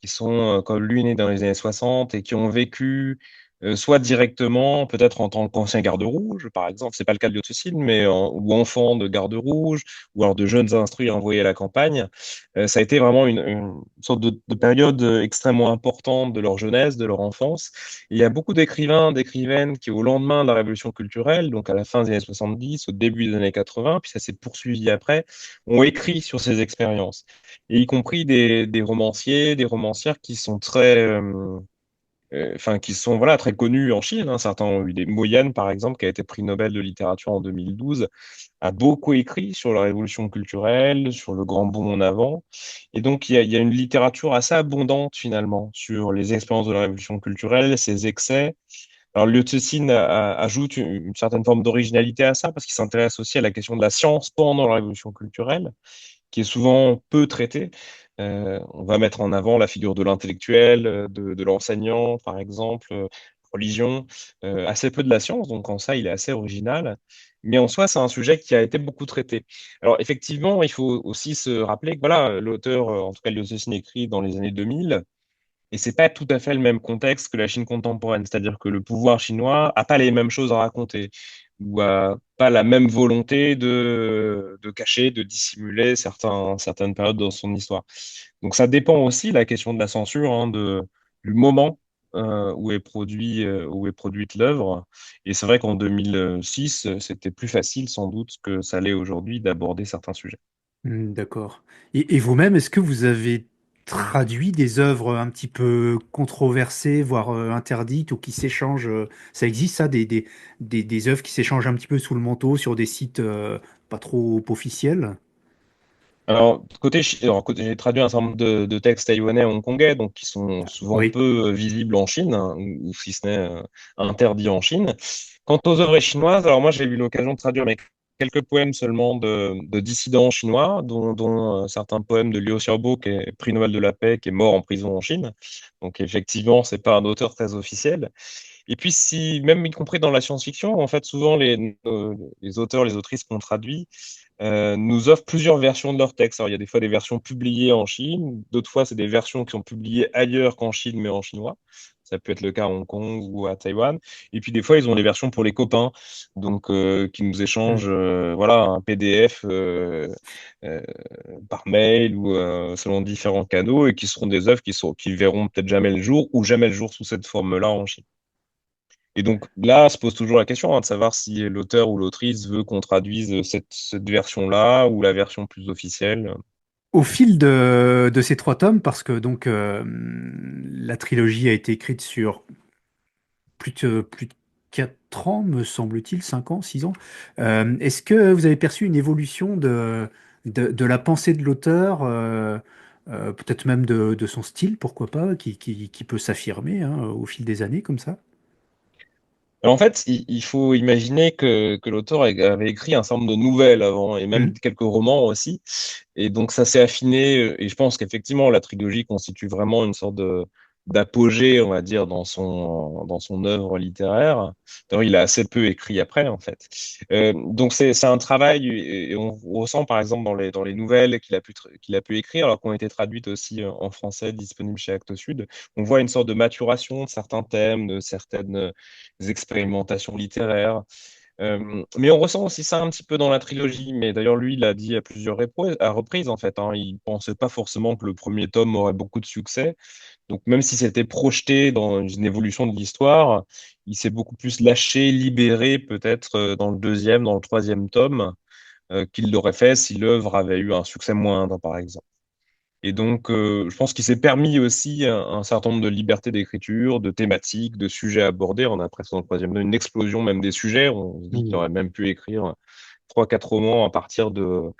qui sont, comme lui, nés dans les années 60 et qui ont vécu, soit directement, peut-être en tant qu'ancien garde rouge, par exemple, c'est pas le cas de Liu mais ou enfant de garde rouge, ou alors de jeunes instruits envoyés à la campagne. Ça a été vraiment une sorte de période, extrêmement importante de leur jeunesse, de leur enfance. Il y a beaucoup d'écrivains, d'écrivaines qui, au lendemain de la révolution culturelle, donc à la fin des années 70, au début des années 80, puis ça s'est poursuivi après, ont écrit sur ces expériences et y compris des romanciers, des romancières qui sont très, enfin, qui sont voilà, très connus en Chine, hein. Certains ont eu des Mo Yan, par exemple, qui a été prix Nobel de littérature en 2012, a beaucoup écrit sur la révolution culturelle, sur le grand bond en avant. Et donc, il y a une littérature assez abondante, finalement, sur les expériences de la révolution culturelle, ses excès. Alors, Liu Cixin ajoute une certaine forme d'originalité à ça, parce qu'il s'intéresse aussi à la question de la science pendant la révolution culturelle qui est souvent peu traité. On va mettre en avant la figure de l'intellectuel, de l'enseignant, par exemple, religion, assez peu de la science, donc en ça, il est assez original. Mais en soi, c'est un sujet qui a été beaucoup traité. Alors effectivement, il faut aussi se rappeler que voilà, l'auteur, en tout cas Liu Cixin écrit dans les années 2000, et c'est pas tout à fait le même contexte que la Chine contemporaine. C'est-à-dire que le pouvoir chinois a pas les mêmes choses à raconter ou a pas la même volonté de cacher, de dissimuler certaines périodes dans son histoire. Donc ça dépend aussi la question de la censure, hein, du moment où est produite l'œuvre. Et c'est vrai qu'en 2006, c'était plus facile sans doute que ça l'est aujourd'hui d'aborder certains sujets. D'accord. Et vous-même, est-ce que vous avez traduit des œuvres un petit peu controversées, voire interdites, ou qui s'échangent, ça existe ça, des œuvres qui s'échangent un petit peu sous le manteau sur des sites pas trop officiels? Alors, j'ai traduit un certain nombre de textes taïwanais et hongkongais, donc qui sont souvent Oui. peu visibles en Chine, hein, ou si ce n'est interdits en Chine. Quant aux œuvres chinoises, alors moi j'ai eu l'occasion de traduire mais quelques poèmes seulement de dissidents chinois, dont certains poèmes de Liu Xiaobo, qui est prix Nobel de la paix, qui est mort en prison en Chine. Donc effectivement, c'est pas un auteur très officiel. Et puis, si, même y compris dans la science-fiction, en fait, souvent les auteurs, les autrices qu'on traduit nous offrent plusieurs versions de leurs textes. Alors, il y a des fois des versions publiées en Chine, d'autres fois, c'est des versions qui sont publiées ailleurs qu'en Chine, mais en chinois. Ça peut être le cas à Hong Kong ou à Taïwan. Et puis, des fois, ils ont des versions pour les copains, donc qui nous Hmm. échangent voilà, un PDF euh, par mail ou selon différents canaux et qui seront des œuvres qui verront peut-être jamais le jour ou jamais le jour sous cette forme-là en Chine. Et donc là, se pose toujours la question, hein, de savoir si l'auteur ou l'autrice veut qu'on traduise cette version-là ou la version plus officielle. Au fil de ces trois tomes, parce que donc la trilogie a été écrite sur plus de 4 ans, me semble-t-il, 5 ans, 6 ans. Est-ce que vous avez perçu une évolution de la pensée de l'auteur, peut-être même de son style, pourquoi pas, qui peut s'affirmer hein, au fil des années comme ça? Alors, en fait, il faut imaginer que l'auteur avait écrit un certain nombre de nouvelles avant et même Hmm. quelques romans aussi. Et donc ça s'est affiné et je pense qu'effectivement la trilogie constitue vraiment une sorte de d'apogée, on va dire, dans son œuvre littéraire. D'ailleurs, il a assez peu écrit après, en fait. Donc c'est un travail et on ressent par exemple dans les nouvelles qu'il a pu écrire, alors qu'on été traduites aussi en français, disponibles chez Actes Sud. On voit une sorte de maturation de certains thèmes, de certaines expérimentations littéraires. Mais on ressent aussi ça un petit peu dans la trilogie. Mais d'ailleurs, lui, il a dit à à reprises, en fait, hein, il pensait pas forcément que le premier tome aurait beaucoup de succès. Donc, même si c'était projeté dans une évolution de l'histoire, il s'est beaucoup plus lâché, libéré, peut-être dans le deuxième, dans le troisième tome, qu'il l'aurait fait si l'œuvre avait eu un succès moindre, par exemple. Et donc, je pense qu'il s'est permis aussi un certain nombre de libertés d'écriture, de thématiques, de sujets abordés. On a presque dans le troisième tome une explosion même des sujets. On se dit qu'il Hmm. aurait même pu écrire trois, quatre romans à partir de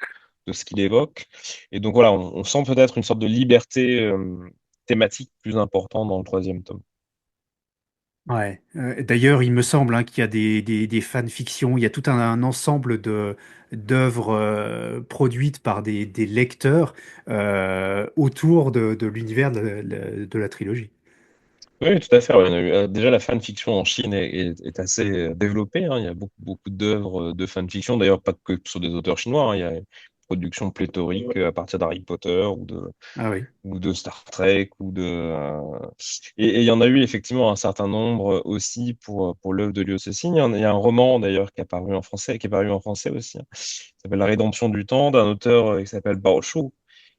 ce qu'il évoque. Et donc voilà, on sent peut-être une sorte de liberté thématique plus importante dans le troisième tome. Ouais. D'ailleurs, il me semble hein, qu'il y a des fanfictions, il y a tout un ensemble d'œuvres produites par des lecteurs autour de l'univers de la trilogie. Oui, tout à fait. Ouais, il y en a eu, déjà, la fanfiction en Chine est assez développée, hein. Il y a beaucoup, beaucoup d'œuvres de fanfiction. D'ailleurs, pas que sur des auteurs chinois, hein. Il y a une production pléthorique à partir d'Harry Potter Ah oui. ou de Star Trek et il y en a eu effectivement un certain nombre aussi pour l'œuvre de Liu Cixin. Il y a un roman d'ailleurs qui est paru en français, qui est paru en français aussi, hein. Ça s'appelle La Rédemption du Temps d'un auteur qui s'appelle Bao Shu,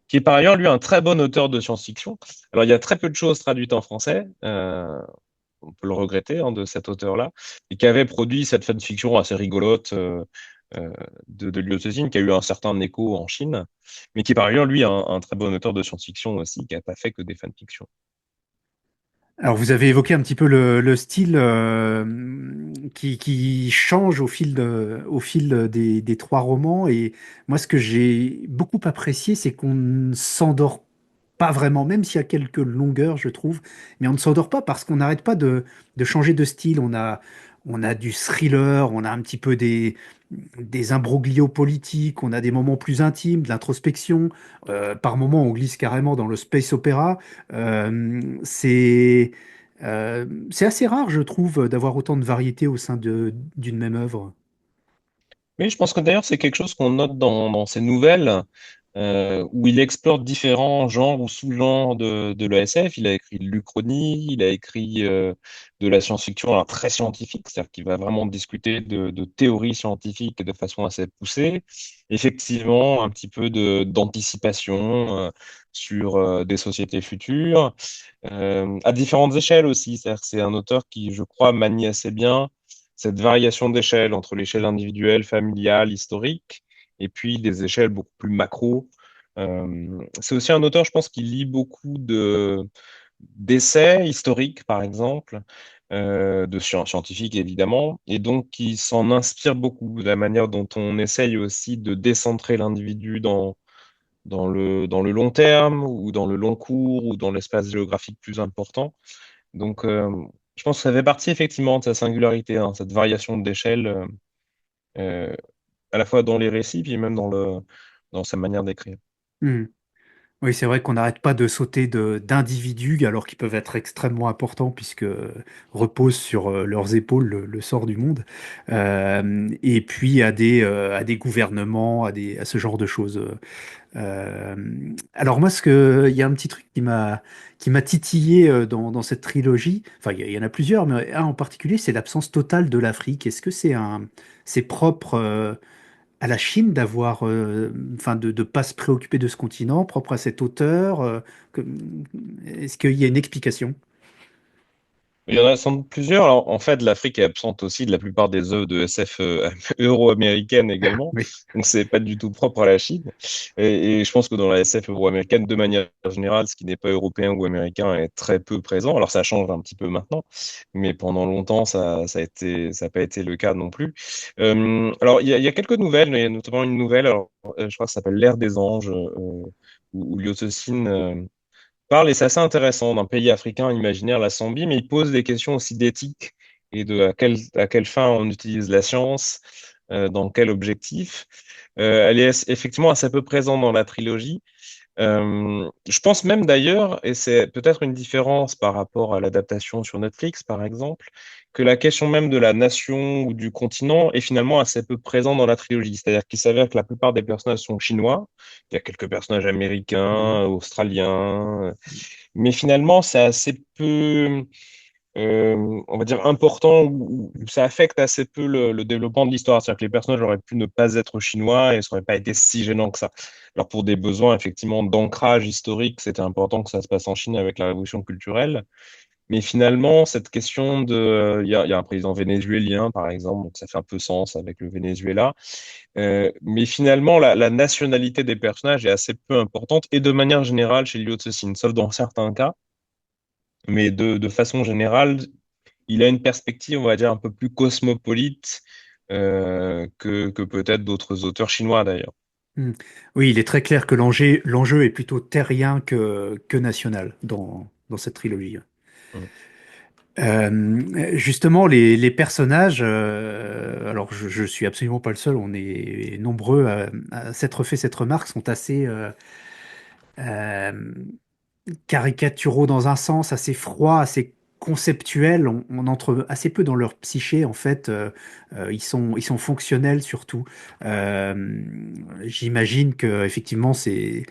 qui est par ailleurs lui un très bon auteur de science-fiction. Alors il y a très peu de choses traduites en français. On peut le regretter, hein, de cet auteur-là, et qui avait produit cette fanfiction assez rigolote euh, de Liu Cixin, qui a eu un certain écho en Chine, mais qui est par ailleurs, lui, un très bon auteur de science-fiction aussi, qui n'a pas fait que des fanfictions. Alors, vous avez évoqué un petit peu le style qui change au fil des trois romans. Et moi, ce que j'ai beaucoup apprécié, c'est qu'on ne s'endort pas vraiment, même s'il y a quelques longueurs, je trouve. Mais on ne s'endort pas parce qu'on n'arrête pas de changer de style. On a du thriller, on a un petit peu des imbroglios politiques, on a des moments plus intimes, de l'introspection. Par moments, on glisse carrément dans le space opéra. C'est assez rare, je trouve, d'avoir autant de variété au sein d'une même œuvre. Mais je pense que d'ailleurs, c'est quelque chose qu'on note dans ces nouvelles, où il explore différents genres ou sous-genres de l'ASF. Il a écrit de l'Uchronie, il a écrit de la science-fiction alors très scientifique, c'est-à-dire qu'il va vraiment discuter de théories scientifiques de façon assez poussée. Effectivement, un petit peu d'anticipation sur des sociétés futures, à différentes échelles aussi. C'est-à-dire que c'est un auteur qui, je crois, manie assez bien cette variation d'échelle entre l'échelle individuelle, familiale, historique, et puis des échelles beaucoup plus macro. C'est aussi un auteur, je pense, qui lit beaucoup d'essais historiques, par exemple, de scientifiques évidemment, et donc qui s'en inspire beaucoup de la manière dont on essaye aussi de décentrer l'individu dans le long terme, ou dans le long cours, ou dans l'espace géographique plus important. Donc, je pense que ça fait partie effectivement de sa singularité, hein, cette variation d'échelle, euh, à la fois dans les récits, puis même dans sa manière d'écrire. Hmm. Oui, c'est vrai qu'on n'arrête pas de sauter d'individus, alors qu'ils peuvent être extrêmement importants, puisque repose sur leurs épaules le sort du monde. Et puis à des gouvernements, à ce genre de choses. Euh, alors moi, il y a un petit truc qui m'a titillé dans cette trilogie. Enfin, il y en a plusieurs, mais un en particulier, c'est l'absence totale de l'Afrique. Est-ce que c'est propre à la Chine d'avoir, enfin, de ne pas se préoccuper de ce continent, propre à cet auteur? Est-ce qu'il y a une explication? Il y en a sans doute plusieurs. Alors, en fait, l'Afrique est absente aussi de la plupart des œuvres de SF euro-américaines également. Oui. Donc, c'est pas du tout propre à la Chine. Et je pense que dans la SF euro-américaine, de manière générale, ce qui n'est pas européen ou américain est très peu présent. Alors, ça change un petit peu maintenant, mais pendant longtemps, ça n'a pas été le cas non plus. Alors, il y a quelques nouvelles, il y a notamment une nouvelle, alors, je crois que ça s'appelle L'ère des anges, où Liu Cixin parle, et c'est assez intéressant, d'un pays africain imaginaire, la Zambie, mais il pose des questions aussi d'éthique et de à quelle fin on utilise la science, dans quel objectif. Elle est effectivement assez peu présente dans la trilogie. Je pense même d'ailleurs, et c'est peut-être une différence par rapport à l'adaptation sur Netflix, par exemple, que la question même de la nation ou du continent est finalement assez peu présente dans la trilogie. C'est-à-dire qu'il s'avère que la plupart des personnages sont chinois. Il y a quelques personnages Mhm. américains, australiens, mais finalement, c'est assez peu, on va dire, important, ou ça affecte assez peu le développement de l'histoire. C'est-à-dire que les personnages auraient pu ne pas être chinois et ça n'aurait pas été si gênant que ça. Alors, pour des besoins, effectivement, d'ancrage historique, c'était important que ça se passe en Chine avec la révolution culturelle. Mais finalement, cette question il y a un président vénézuélien, par exemple, donc ça fait un peu sens avec le Venezuela. Mais finalement, la nationalité des personnages est assez peu importante, et de manière générale chez Liu Cixin, sauf dans certains cas. Mais de façon générale, il a une perspective, on va dire, un peu plus cosmopolite, que peut-être d'autres auteurs chinois d'ailleurs. Hmm. Oui, il est très clair que l'enjeu est plutôt terrien que national dans cette trilogie. Mm. Justement, les personnages, alors je suis absolument pas le seul, on est nombreux à s'être fait cette remarque, sont assez euh, caricaturaux dans un sens, assez froids, assez conceptuels, on entre assez peu dans leur psyché en fait. Ils sont fonctionnels surtout. Euh, J'imagine que effectivement c'est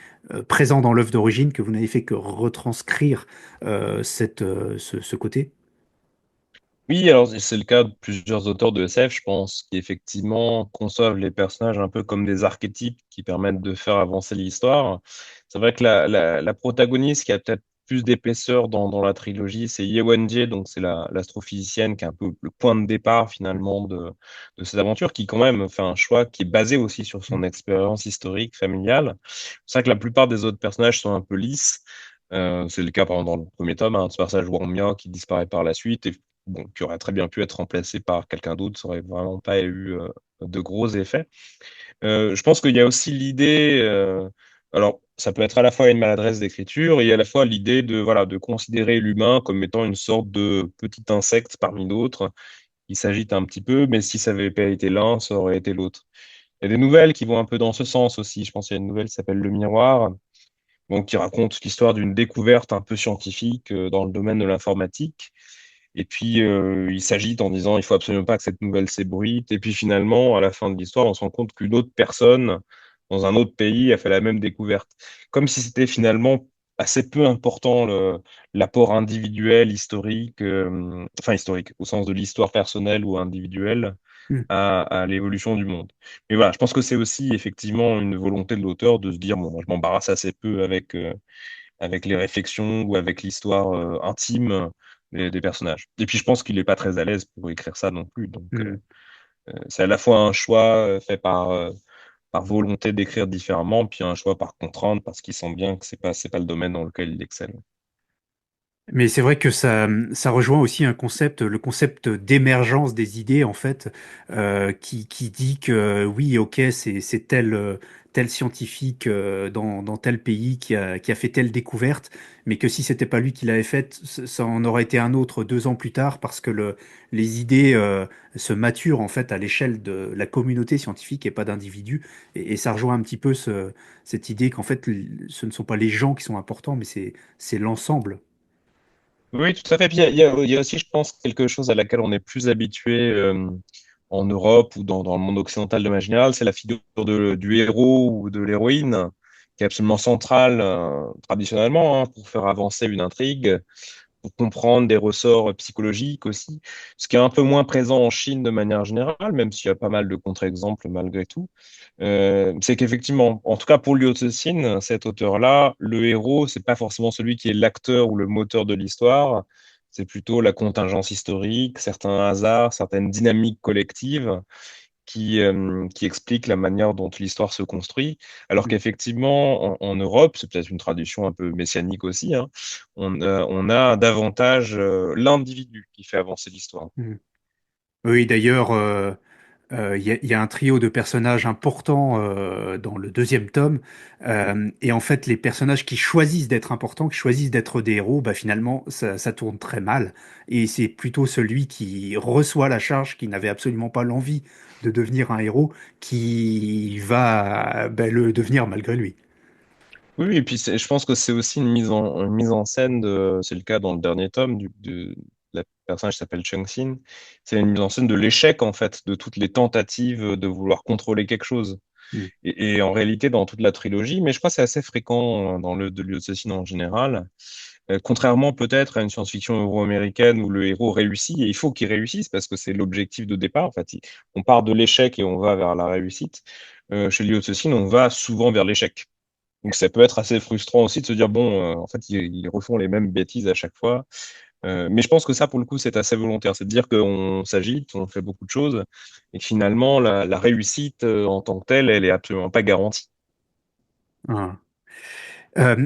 présent dans l'œuvre d'origine, que vous n'avez fait que retranscrire ce côté. Oui, alors c'est le cas de plusieurs auteurs de SF, je pense, qui effectivement conçoivent les personnages un peu comme des archétypes qui permettent de faire avancer l'histoire. C'est vrai que la protagoniste qui a peut-être plus d'épaisseur dans la trilogie, c'est Ye Wenjie, donc c'est l'astrophysicienne qui est un peu le point de départ finalement de ces aventures, qui quand même fait un choix qui est basé aussi sur son expérience historique, familiale. C'est vrai que la plupart des autres personnages sont un peu lisses. C'est le cas par exemple dans le premier tome, hein, ce personnage Wang Mia qui disparaît par la suite, et bon, qui aurait très bien pu être remplacé par quelqu'un d'autre, ça aurait vraiment pas eu de gros effets. Je pense qu'il y a aussi l'idée, alors ça peut être à la fois une maladresse d'écriture et à la fois l'idée de voilà de considérer l'humain comme étant une sorte de petit insecte parmi d'autres qui s'agite un petit peu, mais si ça avait pas été l'un, ça aurait été l'autre. Il y a des nouvelles qui vont un peu dans ce sens aussi. Je pense qu'il y a une nouvelle qui s'appelle Le Miroir, bon, qui raconte l'histoire d'une découverte un peu scientifique dans le domaine de l'informatique. Et puis, il s'agite en disant, il faut absolument pas que cette nouvelle s'ébruite. Et puis finalement, à la fin de l'histoire, on se rend compte qu'une autre personne dans un autre pays a fait la même découverte. Comme si c'était finalement assez peu important l'apport individuel, historique, enfin historique, au sens de l'histoire personnelle ou individuelle Hmm. à l'évolution du monde. Mais voilà, je pense que c'est aussi effectivement une volonté de l'auteur de se dire, bon, moi, je m'embarrasse assez peu avec les réflexions ou avec l'histoire intime des personnages. Et puis je pense qu'il n'est pas très à l'aise pour écrire ça non plus. Donc Hmm. c'est à la fois un choix fait par volonté d'écrire différemment, puis un choix par contrainte parce qu'il sent bien que c'est pas le domaine dans lequel il excelle. Mais c'est vrai que ça rejoint aussi un concept, le concept d'émergence des idées, en fait, qui dit que oui, ok, c'est tel, tel scientifique dans tel pays qui a fait telle découverte, mais que si c'était pas lui qui l'avait faite, ça en aurait été un autre 2 ans plus tard, parce que les idées se maturent, en fait, à l'échelle de la communauté scientifique et pas d'individus. Et ça rejoint un petit peu cette idée qu'en fait, ce ne sont pas les gens qui sont importants, mais c'est l'ensemble. Oui, tout à fait. Puis il y a aussi, je pense, quelque chose à laquelle on est plus habitué en Europe ou dans le monde occidental de manière générale, c'est la figure du héros ou de l'héroïne, qui est absolument centrale traditionnellement hein, pour faire avancer une intrigue, pour comprendre des ressorts psychologiques aussi, ce qui est un peu moins présent en Chine de manière générale, même s'il y a pas mal de contre-exemples malgré tout. C'est qu'effectivement, en tout cas pour Liu Cixin, cet auteur-là, le héros, c'est pas forcément celui qui est l'acteur ou le moteur de l'histoire, c'est plutôt la contingence historique, certains hasards, certaines dynamiques collectives qui expliquent la manière dont l'histoire se construit. Alors qu'effectivement, en Europe, c'est peut-être une tradition un peu messianique aussi, hein, on a davantage l'individu qui fait avancer l'histoire. Mm. Oui, d'ailleurs, il y a un trio de personnages importants dans le deuxième tome. Et en fait, les personnages qui choisissent d'être importants, qui choisissent d'être des héros, bah, finalement, ça tourne très mal. Et c'est plutôt celui qui reçoit la charge, qui n'avait absolument pas l'envie de devenir un héros, qui va bah, le devenir malgré lui. Oui, et puis je pense que c'est aussi une mise en scène c'est le cas dans le dernier tome de la personnage qui s'appelle Cheng Xin. C'est une mise en scène de l'échec en fait, de toutes les tentatives de vouloir contrôler quelque chose. Mm. Et en réalité, dans toute la trilogie, mais je crois que c'est assez fréquent dans le de Liu Cixin en général. Contrairement peut-être à une science-fiction euro-américaine où le héros réussit, et il faut qu'il réussisse parce que c'est l'objectif de départ. En fait, on part de l'échec et on va vers la réussite. Chez Liu Cixin, on va souvent vers l'échec. Donc ça peut être assez frustrant aussi de se dire, bon, en fait, ils refont les mêmes bêtises à chaque fois. Mais je pense que ça, pour le coup, c'est assez volontaire. C'est de dire qu'on s'agite, on fait beaucoup de choses, et que finalement, la réussite en tant que telle, elle est absolument pas garantie. Ah.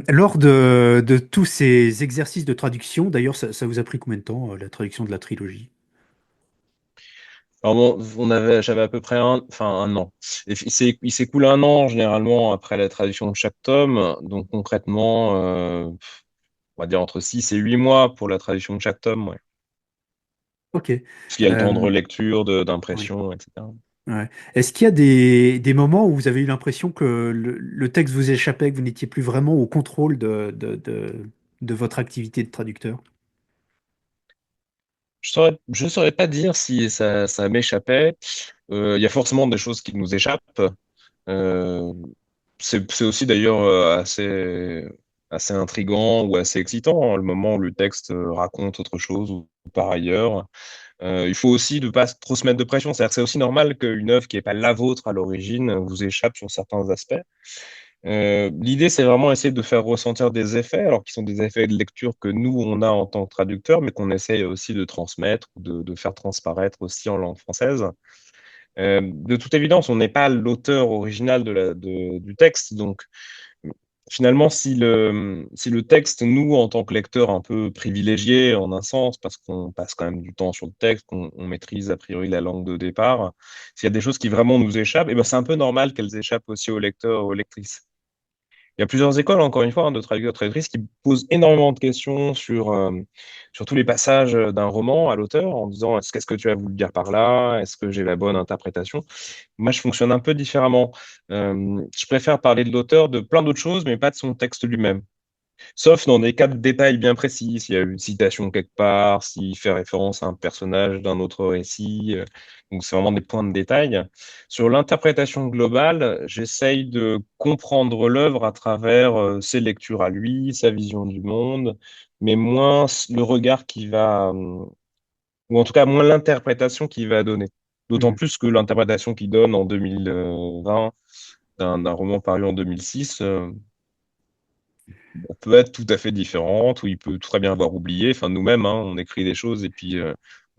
Lors de tous ces exercices de traduction, d'ailleurs, ça vous a pris combien de temps, la traduction de la trilogie? Alors bon, j'avais à peu près un an. Et il s'écoule un an généralement après la traduction de chaque tome. Donc concrètement, on va dire entre 6 et 8 mois pour la traduction de chaque tome, ouais. Ok. Parce qu'il y a le temps de Euh, relecture, oui. d'impression, etc. Ouais. Est-ce qu'il y a des moments où vous avez eu l'impression que le texte vous échappait, que vous n'étiez plus vraiment au contrôle de votre activité de traducteur? Je saurais pas dire si ça m'échappait. Il y a forcément des choses qui nous échappent. Euh, c'est aussi d'ailleurs assez intriguant ou assez excitant, hein, le moment où le texte raconte autre chose ou par ailleurs. Il faut aussi ne pas trop se mettre de pression. C'est-à-dire que c'est aussi normal qu'une œuvre qui n'est pas la vôtre à l'origine vous échappe sur certains aspects. L'idée, c'est vraiment essayer de faire ressentir des effets, alors qui sont des effets de lecture que nous, on a en tant que traducteur, mais qu'on essaye aussi de transmettre, de faire transparaître aussi en langue française. De toute évidence, on n'est pas l'auteur original du texte, donc finalement, si le texte, nous, en tant que lecteurs un peu privilégiés en un sens, parce qu'on passe quand même du temps sur le texte, qu'on maîtrise a priori la langue de départ, s'il y a des choses qui vraiment nous échappent, eh ben, c'est un peu normal qu'elles échappent aussi aux lecteurs, aux lectrices. Il y a plusieurs écoles, encore une fois, hein, de traducteurs, traductrices qui posent énormément de questions sur tous les passages d'un roman à l'auteur, en disant qu'est-ce que tu as voulu dire par là? Est-ce que j'ai la bonne interprétation? Moi, je fonctionne un peu différemment. Je préfère parler de l'auteur de plein d'autres choses, mais pas de son texte lui-même. Sauf dans des cas de détails bien précis, s'il y a une citation quelque part, s'il fait référence à un personnage d'un autre récit. Donc, c'est vraiment des points de détail. Sur l'interprétation globale, j'essaye de comprendre l'œuvre à travers ses lectures à lui, sa vision du monde, mais moins le regard qui va, ou en tout cas moins l'interprétation qu'il va donner. D'autant Mhm. plus que l'interprétation qu'il donne en 2020 d'un roman paru en 2006 peut être tout à fait différente, ou il peut très bien avoir oublié. Enfin, nous-mêmes, hein, on écrit des choses et puis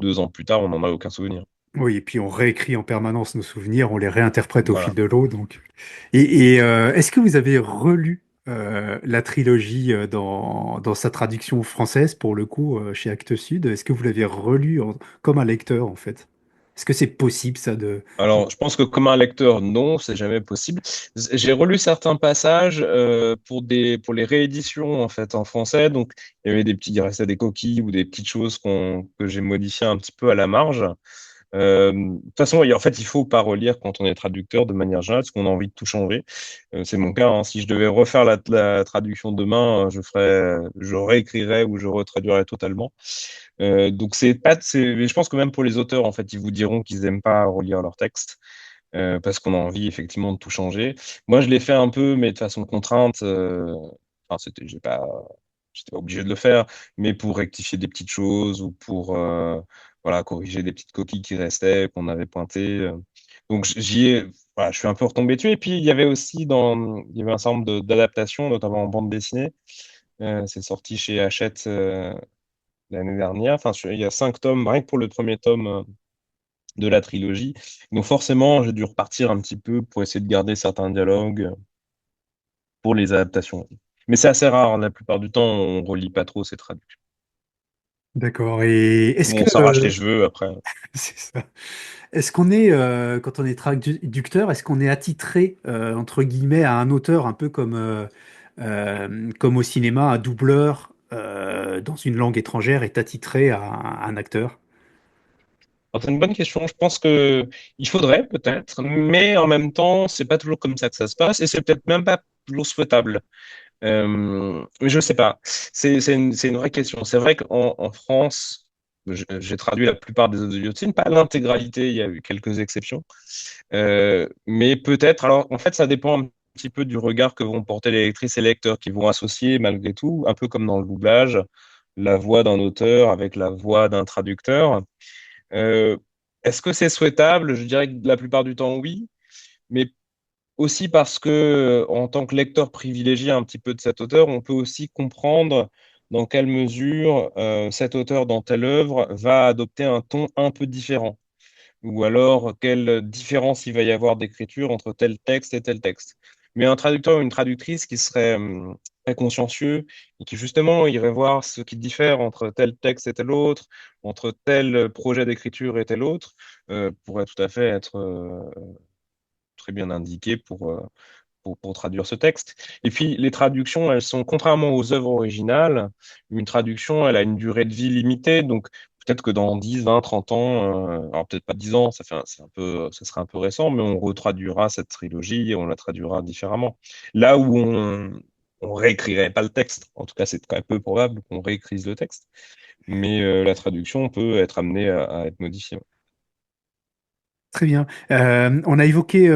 2 ans plus tard, on n'en a aucun souvenir. Oui, et puis on réécrit en permanence nos souvenirs, on les réinterprète au fil Voilà. de l'eau, donc. Et est-ce que vous avez relu la trilogie dans sa traduction française, pour le coup, chez Actes Sud? Est-ce que vous l'avez relu comme un lecteur, en fait? Est-ce que c'est possible, ça, de... Alors, je pense que comme un lecteur, non, c'est jamais possible. J'ai relu certains passages pour les rééditions en fait en français. Donc, il y avait il restait des coquilles ou des petites choses que j'ai modifiées un petit peu à la marge. De toute façon, en fait, il faut pas relire quand on est traducteur de manière générale, parce qu'on a envie de tout changer. C'est mon cas, hein. Si je devais refaire la traduction demain, je réécrirais ou je retraduirais totalement. Donc c'est pas, je pense que même pour les auteurs, en fait, ils vous diront qu'ils aiment pas relire leur texte. Parce qu'on a envie effectivement de tout changer. Moi, je l'ai fait un peu, mais de façon contrainte. Enfin, j'étais pas obligé de le faire, mais pour rectifier des petites choses ou pour voilà, corriger des petites coquilles qui restaient, qu'on avait pointées. Donc voilà, je suis un peu retombé dessus. Et puis il y avait un certain nombre d'adaptations, notamment en bande dessinée. C'est sorti chez Hachette l'année dernière. Enfin, il y a 5 tomes, rien que pour le premier tome de la trilogie. Donc forcément, j'ai dû repartir un petit peu pour essayer de garder certains dialogues pour les adaptations. Mais c'est assez rare, hein. La plupart du temps, on relit pas trop ces traductions. D'accord. Et est-ce Ou que... on s'arrache les cheveux après. c'est ça. Est-ce qu'on est, quand on est traducteur, est-ce qu'on est attitré, entre guillemets, à un auteur, un peu comme au cinéma, un doubleur dans une langue étrangère est attitré à un acteur? Alors, c'est une bonne question. Je pense que il faudrait peut-être, mais en même temps, c'est pas toujours comme ça que ça se passe, et c'est peut-être même pas toujours souhaitable. Mais je sais pas. C'est une vraie question. C'est vrai qu'en France, j'ai traduit la plupart des audiocines, pas l'intégralité, il y a eu quelques exceptions. Mais peut-être, alors en fait, ça dépend un petit peu du regard que vont porter les lectrices et les lecteurs, qui vont associer malgré tout, un peu comme dans le doublage, la voix d'un auteur avec la voix d'un traducteur. Euh, Est-ce que c'est souhaitable? Je dirais que la plupart du temps, oui, mais aussi parce que, en tant que lecteur privilégié un petit peu de cet auteur, on peut aussi comprendre dans quelle mesure cet auteur dans telle œuvre va adopter un ton un peu différent, ou alors quelle différence il va y avoir d'écriture entre tel texte et tel texte. Mais un traducteur ou une traductrice qui serait très consciencieux et qui justement irait voir ce qui diffère entre tel texte et tel autre, entre tel projet d'écriture et tel autre, pourrait tout à fait être très bien indiqué pour traduire ce texte. Et puis, les traductions, elles sont, contrairement aux œuvres originales, une traduction, elle a une durée de vie limitée, donc peut-être que dans 10, 20, 30 ans, alors peut-être pas 10 ans, ça serait un peu récent, mais on retraduira cette trilogie et on la traduira différemment. Là où on réécrirait pas le texte. En tout cas, c'est très peu probable qu'on réécrise le texte. Mais la traduction peut être amenée à être modifiée. Très bien. On a évoqué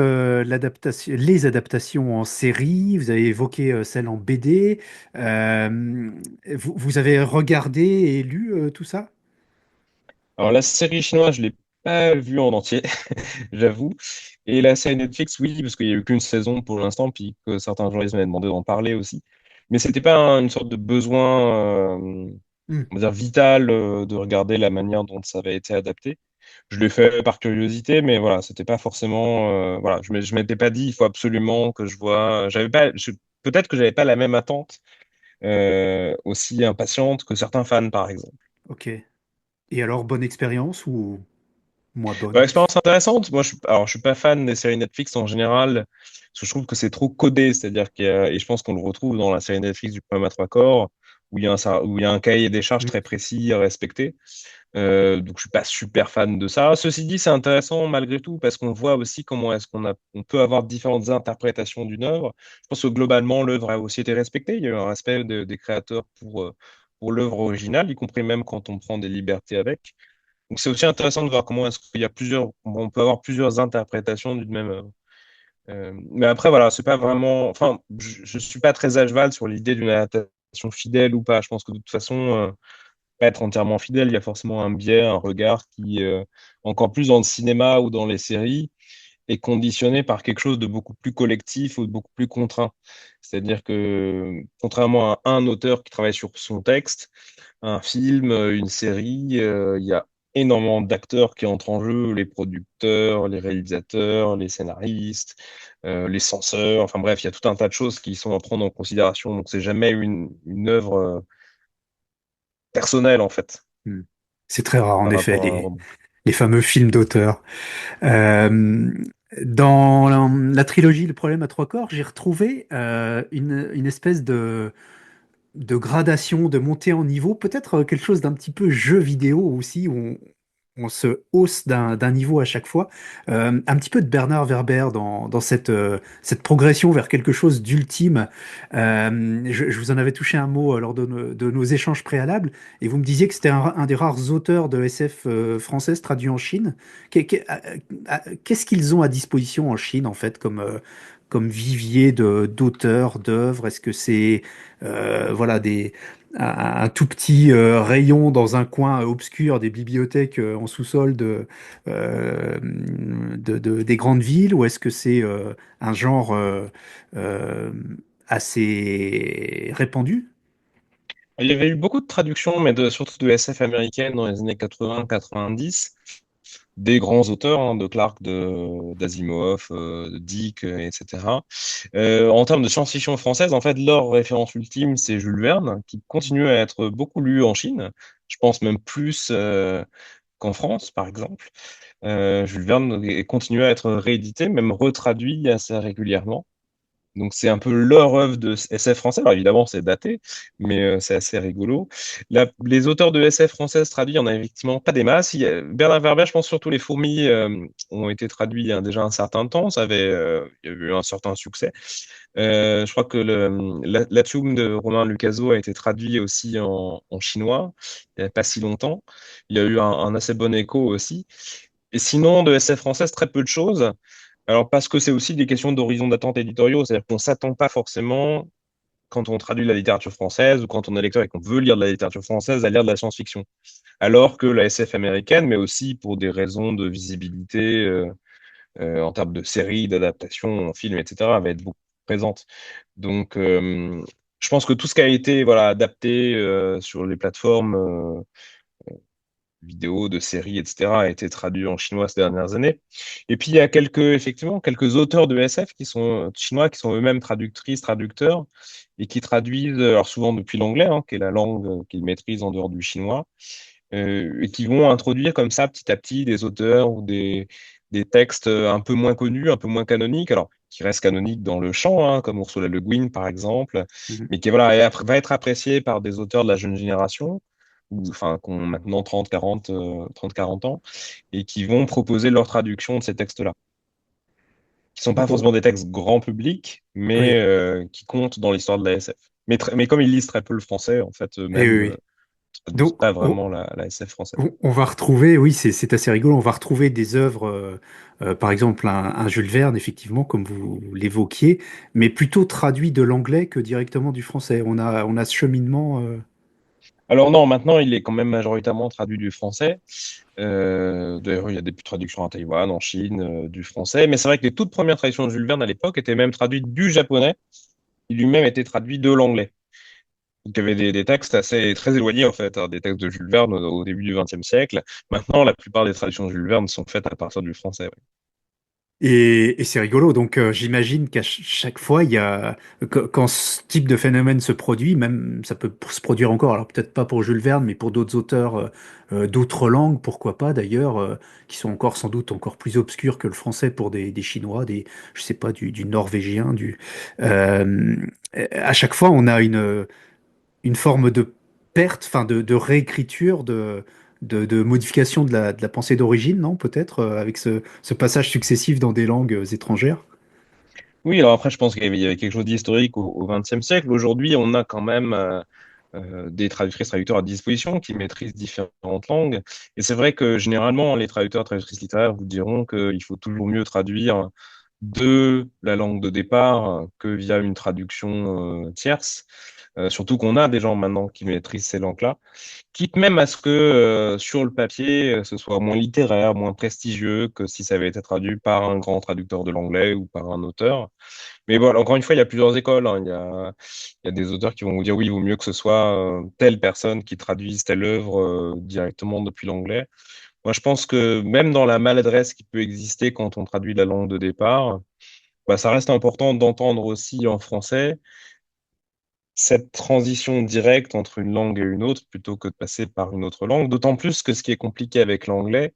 l'adaptation, les adaptations en série, vous avez évoqué celles en BD. Vous avez regardé et lu tout ça? Alors, la série chinoise, je l'ai pas vue en entier, j'avoue. Et la série Netflix, oui, parce qu'il y a eu qu'une saison pour l'instant, puis que certains journalistes m'avaient demandé d'en parler aussi. Mais c'était pas une sorte de besoin, Hmm, on va dire, vital, de regarder la manière dont ça avait été adapté. Je l'ai fait par curiosité, mais voilà, c'était pas forcément, voilà, je m'étais pas dit, il faut absolument que je vois. J'avais pas, peut-être que j'avais pas la même attente, aussi impatiente que certains fans, par exemple. ok. Et alors, bonne expérience ou moins Ouais, bonne? expérience intéressante. Moi, alors, je suis pas fan des séries Netflix en général, parce que je trouve que c'est trop codé. C'est-à-dire et je pense qu'on le retrouve dans la série Netflix du problème à trois corps, où il y a un cahier des charges Hmm, très précis à respecter. Donc, je suis pas super fan de ça. Ceci dit, c'est intéressant malgré tout, parce qu'on voit aussi comment est-ce on peut avoir différentes interprétations d'une œuvre. Je pense que globalement, l'œuvre a aussi été respectée. Il y a eu un respect des créateurs pour l'œuvre originale, y compris même quand on prend des libertés avec. Donc c'est aussi intéressant de voir comment est-ce qu'il y a on peut avoir plusieurs interprétations d'une même œuvre. Mais après, voilà, c'est pas vraiment, enfin, je suis pas très à cheval sur l'idée d'une adaptation fidèle ou pas. Je pense que de toute façon, pas être entièrement fidèle, il y a forcément un biais, un regard qui, encore plus dans le cinéma ou dans les séries, est conditionné par quelque chose de beaucoup plus collectif ou de beaucoup plus contraint. C'est-à-dire que, contrairement à un auteur qui travaille sur son texte, un film, une série, il y a énormément d'acteurs qui entrent en jeu, les producteurs, les réalisateurs, les scénaristes, les censeurs, enfin bref, il y a tout un tas de choses qui sont à prendre en considération. Donc c'est jamais une œuvre personnelle en fait hmm. C'est très rare, en par effet, rapport à un roman. les fameux films d'auteur. Euh, dans la trilogie Le problème à trois corps, j'ai retrouvé une espèce de gradation, de montée en niveau, peut-être quelque chose d'un petit peu jeu vidéo aussi, où on se hausse d'un niveau à chaque fois. Un petit peu de Bernard Werber dans cette progression vers quelque chose d'ultime. Je vous en avais touché un mot lors de nos échanges préalables, et vous me disiez que c'était un des rares auteurs de SF française traduits en Chine. Qu'est-ce qu'ils ont à disposition en Chine, en fait, comme vivier d'auteurs, d'œuvres? Est-ce que c'est voilà, un tout petit rayon dans un coin obscur des bibliothèques en sous-sol des grandes villes, ou est-ce que c'est un genre euh, assez répandu? Il y avait eu beaucoup de traductions, mais surtout de SF américaine dans les années 80-90, des grands auteurs, hein, de Clarke, d'Asimov, de Dick, etc. En termes de science-fiction française, en fait, leur référence ultime, c'est Jules Verne, qui continue à être beaucoup lu en Chine. Je pense même plus qu'en France, par exemple. Jules Verne continue à être réédité, même retraduit assez régulièrement. Donc c'est un peu leur œuvre de SF français. Alors évidemment, c'est daté, mais c'est assez rigolo. Les auteurs de SF française traduits, il n'y en a effectivement pas des masses. Bernard Werber, je pense surtout les fourmis ont été traduits il y a déjà un certain temps. Il y a eu un certain succès. Je crois que la Tune de Romain Lucaso a été traduit aussi en chinois il n'y a pas si longtemps. Il y a eu un assez bon écho aussi. Et sinon, de SF française, très peu de choses. Alors, parce que c'est aussi des questions d'horizon d'attente éditoriaux, c'est-à-dire qu'on ne s'attend pas forcément, quand on traduit la littérature française ou quand on est lecteur et qu'on veut lire de la littérature française, à lire de la science-fiction. Alors que la SF américaine, mais aussi pour des raisons de visibilité en termes de séries, d'adaptation, en film, etc., va être beaucoup présente. Donc, je pense que tout ce qui a été voilà, adapté sur les plateformes vidéos, de séries, etc., a été traduit en chinois ces dernières années. Et puis, il y a effectivement, quelques auteurs de SF qui sont chinois, qui sont eux-mêmes traductrices, traducteurs, et qui traduisent, alors souvent depuis l'anglais, hein, qui est la langue qu'ils maîtrisent en dehors du chinois, et qui vont introduire comme ça, petit à petit, des auteurs ou des textes un peu moins connus, un peu moins canoniques, alors qui restent canoniques dans le champ, hein, comme Ursula Le Guin, par exemple, Mhm. mais qui voilà, va être apprécié par des auteurs de la jeune génération enfin, qui ont maintenant 30, 40 ans, et qui vont proposer leur traduction de ces textes-là, qui qui sont pas D'accord. forcément des textes grand public, mais Oui. qui comptent dans l'histoire de la SF. Mais comme ils lisent très peu le français, en fait, Et oui, eux-mêmes oui. traduisent Donc, pas vraiment la SF française. on va retrouver, oui, c'est assez rigolo, on va retrouver des œuvres, par exemple un Jules Verne, effectivement, comme vous l'évoquiez, mais plutôt traduit de l'anglais que directement du français. On a ce cheminement. Alors non, maintenant, il est quand même majoritairement traduit du français. D'ailleurs, il y a des traductions à Taïwan, en Chine, du français. Mais c'est vrai que les toutes premières traductions de Jules Verne à l'époque étaient même traduites du japonais, qui lui-même était traduit de l'anglais. Donc il y avait des textes assez très éloignés en fait, hein, des textes de Jules Verne au début du XXe siècle. Maintenant, la plupart des traductions de Jules Verne sont faites à partir du français. Ouais. Et c'est rigolo, donc j'imagine qu'à chaque fois, il y a, quand ce type de phénomène se produit, même ça peut se produire encore, alors peut-être pas pour Jules Verne, mais pour d'autres auteurs d'autres langues, pourquoi pas d'ailleurs, qui sont encore sans doute encore plus obscurs que le français pour des Chinois, je sais pas, du norvégien, euh, à chaque fois, on a une forme de perte, enfin de réécriture, de modification de la pensée d'origine, non? Peut-être, avec ce passage successif dans des langues étrangères. Oui, alors après, je pense qu'il y avait quelque chose d'historique au XXe siècle. Aujourd'hui, on a quand même des traductrices traducteurs à disposition qui maîtrisent différentes langues. Et c'est vrai que généralement, les traducteurs traductrices littéraires vous diront qu'il faut toujours mieux traduire de la langue de départ que via une traduction tierce. Surtout qu'on a des gens maintenant qui maîtrisent ces langues-là. Quitte même à ce que sur le papier, ce soit moins littéraire, moins prestigieux que si ça avait été traduit par un grand traducteur de l'anglais ou par un auteur. Mais voilà, encore une fois, il y a plusieurs écoles, hein. Il y a des auteurs qui vont vous dire oui, il vaut mieux que ce soit telle personne qui traduise telle œuvre directement depuis l'anglais. Moi, je pense que même dans la maladresse qui peut exister quand on traduit la langue de départ, bah, ça reste important d'entendre aussi en français cette transition directe entre une langue et une autre plutôt que de passer par une autre langue. D'autant plus que ce qui est compliqué avec l'anglais,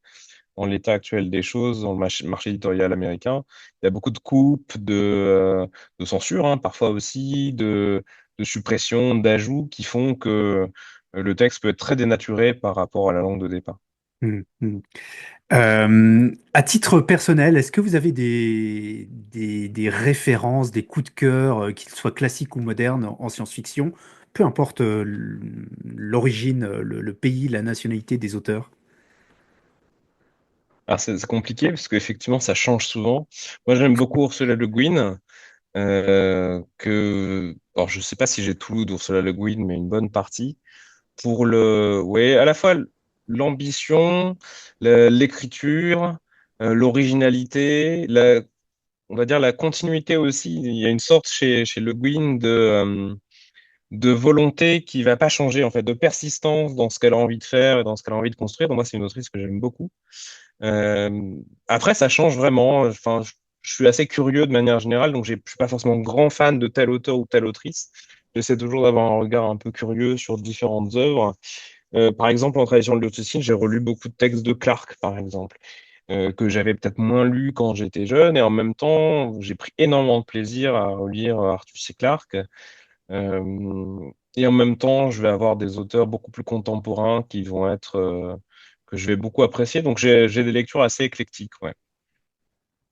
en l'état actuel des choses, dans le marché éditorial américain, il y a beaucoup de coupes, de censure, hein, parfois aussi, de suppression, d'ajouts qui font que le texte peut être très dénaturé par rapport à la langue de départ. Hmm, hmm. À titre personnel, est-ce que vous avez des références, des coups de cœur, qu'ils soient classiques ou modernes en science-fiction, peu importe l'origine, le pays, la nationalité des auteurs? Alors c'est compliqué parce qu'effectivement ça change souvent. Moi j'aime beaucoup Ursula Le Guin. Alors je sais pas si j'ai tout lu d'Ursula Le Guin, mais une bonne partie. Ouais, à la fois l'ambition, l'écriture, l'originalité, on va dire la continuité aussi. Il y a une sorte chez Le Guin de volonté qui va pas changer, en fait, de persistance dans ce qu'elle a envie de faire et dans ce qu'elle a envie de construire. Donc moi, c'est une autrice que j'aime beaucoup. Euh, Après, ça change vraiment. Enfin, je suis assez curieux de manière générale, donc je suis pas forcément grand fan de tel auteur ou telle autrice. J'essaie toujours d'avoir un regard un peu curieux sur différentes œuvres. Par exemple, en tradition de l'Occitanie, j'ai relu beaucoup de textes de Clark, par exemple, que j'avais peut-être moins lus quand j'étais jeune, et en même temps, j'ai pris énormément de plaisir à relire Arthur C. Clarke. Et en même temps, je vais avoir des auteurs beaucoup plus contemporains qui vont être que je vais beaucoup apprécier. Donc j'ai des lectures assez éclectiques, ouais.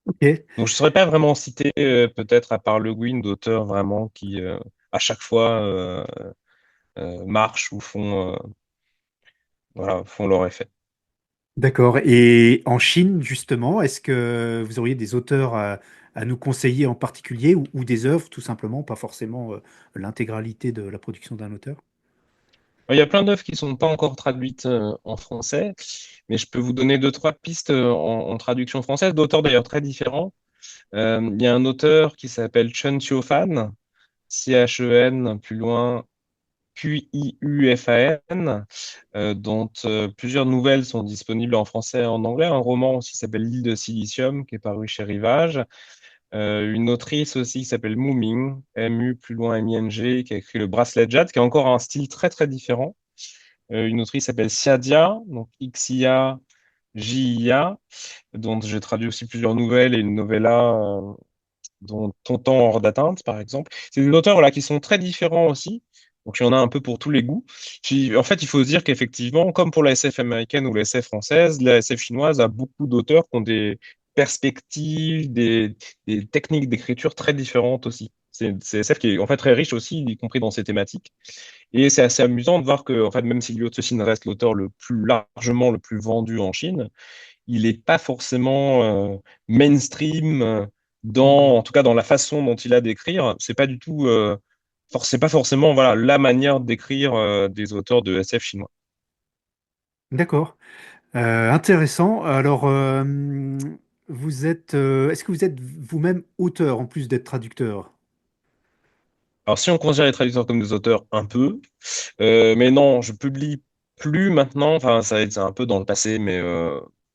Ok, Donc je ne saurais pas vraiment citer peut-être à part Le Guin d'auteurs vraiment qui à chaque fois marchent ou font leur effet. d'accord. Et en Chine, justement, est-ce que vous auriez des auteurs à nous conseiller en particulier ou des œuvres, tout simplement, pas forcément l'intégralité de la production d'un auteur? Il y a plein d'œuvres qui ne sont pas encore traduites en français, mais je peux vous donner deux, trois pistes en traduction française, d'auteurs d'ailleurs très différents. Il y a un auteur qui s'appelle Chen Qiufan, Chen, plus loin, Qiufan, dont plusieurs nouvelles sont disponibles en français et en anglais. Un roman aussi qui s'appelle L'île de Silicium, qui est paru chez Rivage. Une autrice aussi qui s'appelle Mu Ming, M-U plus loin M-I-N-G, qui a écrit Le Bracelet de Jade, qui a encore un style très très différent. Une autrice s'appelle Xiadia, donc Xia, dont j'ai traduit aussi plusieurs nouvelles et une novella dont Tonton hors d'atteinte, par exemple. C'est des auteurs voilà, qui sont très différents aussi. Donc, il y en a un peu pour tous les goûts. Puis, en fait, il faut se dire qu'effectivement, comme pour la SF américaine ou la SF française, la SF chinoise a beaucoup d'auteurs qui ont perspectives, des techniques d'écriture très différentes aussi. C'est SF qui est en fait très riche aussi, y compris dans ses thématiques. Et c'est assez amusant de voir que, en fait, même si Liu Cixin reste l'auteur le plus largement le plus vendu en Chine, il n'est pas forcément mainstream Mhm. en tout cas dans la façon dont il a d'écrire. C'est pas du tout, c'est pas forcément voilà la manière d'écrire des auteurs de SF chinois. D'accord. Intéressant. Alors, est-ce que vous êtes vous-même auteur en plus d'être traducteur? Alors si on considère les traducteurs comme des auteurs, un peu, mais non, je publie plus maintenant. Enfin, ça c'est un peu dans le passé, mais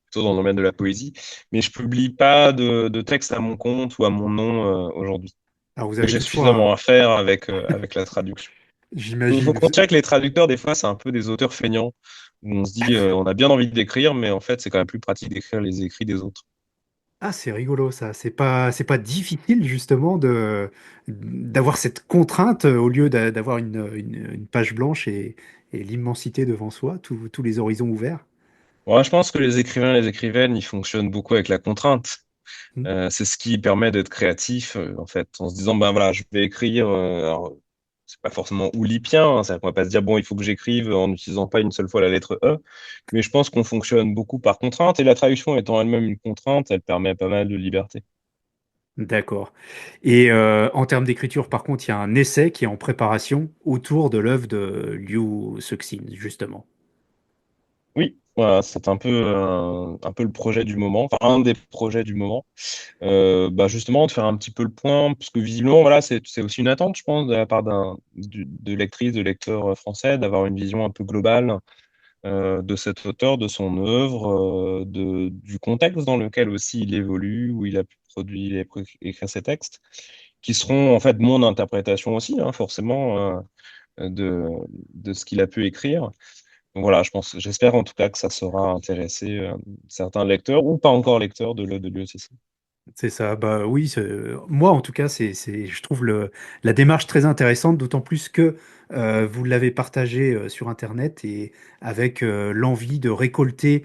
plutôt dans le domaine de la poésie. Mais je publie pas de texte à mon compte ou à mon nom aujourd'hui. Alors, vous avez J'ai toutefois, suffisamment à faire avec la traduction. Faut j'imagine, considérer que les traducteurs, des fois, c'est un peu des auteurs feignants, où on se dit, on a bien envie d'écrire, mais en fait, c'est quand même plus pratique d'écrire les écrits des autres. ah, c'est rigolo ça. C'est pas difficile justement d'avoir cette contrainte au lieu d'avoir une page blanche et l'immensité devant soi, tous les horizons ouverts. Moi, je pense que les écrivains et les écrivaines, ils fonctionnent beaucoup avec la contrainte. Hmm. C'est ce qui permet d'être créatif, en fait, en se disant, ben voilà, je vais écrire. Alors, c'est pas forcément oulipien, hein, c'est-à-dire qu'on va pas se dire, bon, il faut que j'écrive en n'utilisant pas une seule fois la lettre E, mais je pense qu'on fonctionne beaucoup par contrainte, et la traduction étant elle-même une contrainte, elle permet pas mal de liberté. D'accord. Et en termes d'écriture, par contre, il y a un essai qui est en préparation autour de l'œuvre de Liu Cixin, justement. Oui, voilà, c'est un peu le projet du moment, enfin un des projets du moment. Bah justement, de faire un petit peu le point, parce que visiblement, voilà, c'est aussi une attente, je pense, de la part de lectrices, de lecteurs français, d'avoir une vision un peu globale de cet auteur, de son œuvre, du contexte dans lequel aussi il évolue, où il a pu produire, il a pu écrire ses textes, qui seront en fait mon interprétation aussi, hein, forcément, de, de ce qu'il a pu écrire. Donc voilà, j'espère en tout cas que ça saura intéresser certains lecteurs ou pas encore lecteurs de l'UECC. C'est ça, bah oui, moi en tout cas, je trouve la démarche très intéressante, d'autant plus que vous l'avez partagé sur Internet et avec l'envie de récolter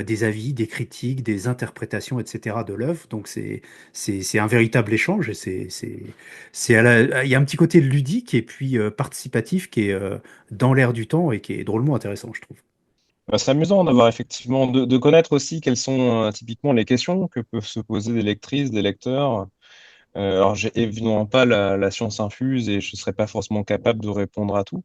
des avis, des critiques, des interprétations, etc. de l'œuvre. Donc c'est un véritable échange et il y a un petit côté ludique et puis participatif qui est dans l'air du temps et qui est drôlement intéressant, je trouve. Bah, c'est amusant d'avoir effectivement, de connaître aussi quelles sont typiquement les questions que peuvent se poser des lectrices, des lecteurs. Alors, j'ai évidemment pas la science infuse et je ne serais pas forcément capable de répondre à tout,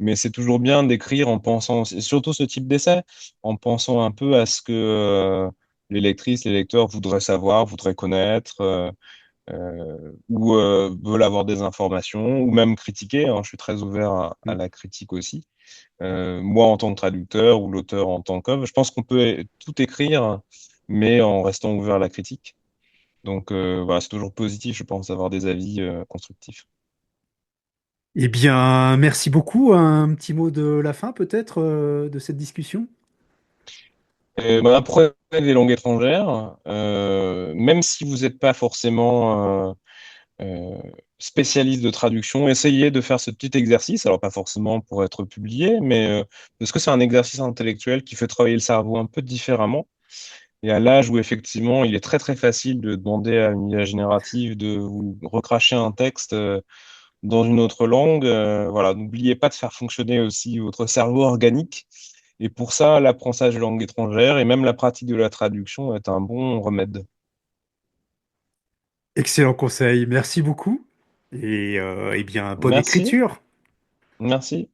mais c'est toujours bien d'écrire en pensant, surtout ce type d'essai, en pensant un peu à ce que les lectrices, les lecteurs voudraient savoir, voudraient connaître, ou veulent avoir des informations, ou même critiquer, hein. Je suis très ouvert à Mm. la critique aussi. Moi, en tant que traducteur ou l'auteur en tant qu'homme, je pense qu'on peut tout écrire, mais en restant ouvert à la critique. Donc voilà, c'est toujours positif, je pense, d'avoir des avis constructifs. Eh bien, merci beaucoup. Un petit mot de la fin peut-être de cette discussion? Bah, apprenez des langues étrangères, même si vous n'êtes pas forcément spécialiste de traduction, essayez de faire ce petit exercice, alors pas forcément pour être publié, mais parce que c'est un exercice intellectuel qui fait travailler le cerveau un peu différemment. Et à l'âge où effectivement il est très très facile de demander à une IA générative de vous recracher un texte dans une autre langue, voilà, n'oubliez pas de faire fonctionner aussi votre cerveau organique. Et pour ça, l'apprentissage de langue étrangère et même la pratique de la traduction est un bon remède. Excellent conseil, merci beaucoup. Et eh bien, bonne Merci, écriture. merci.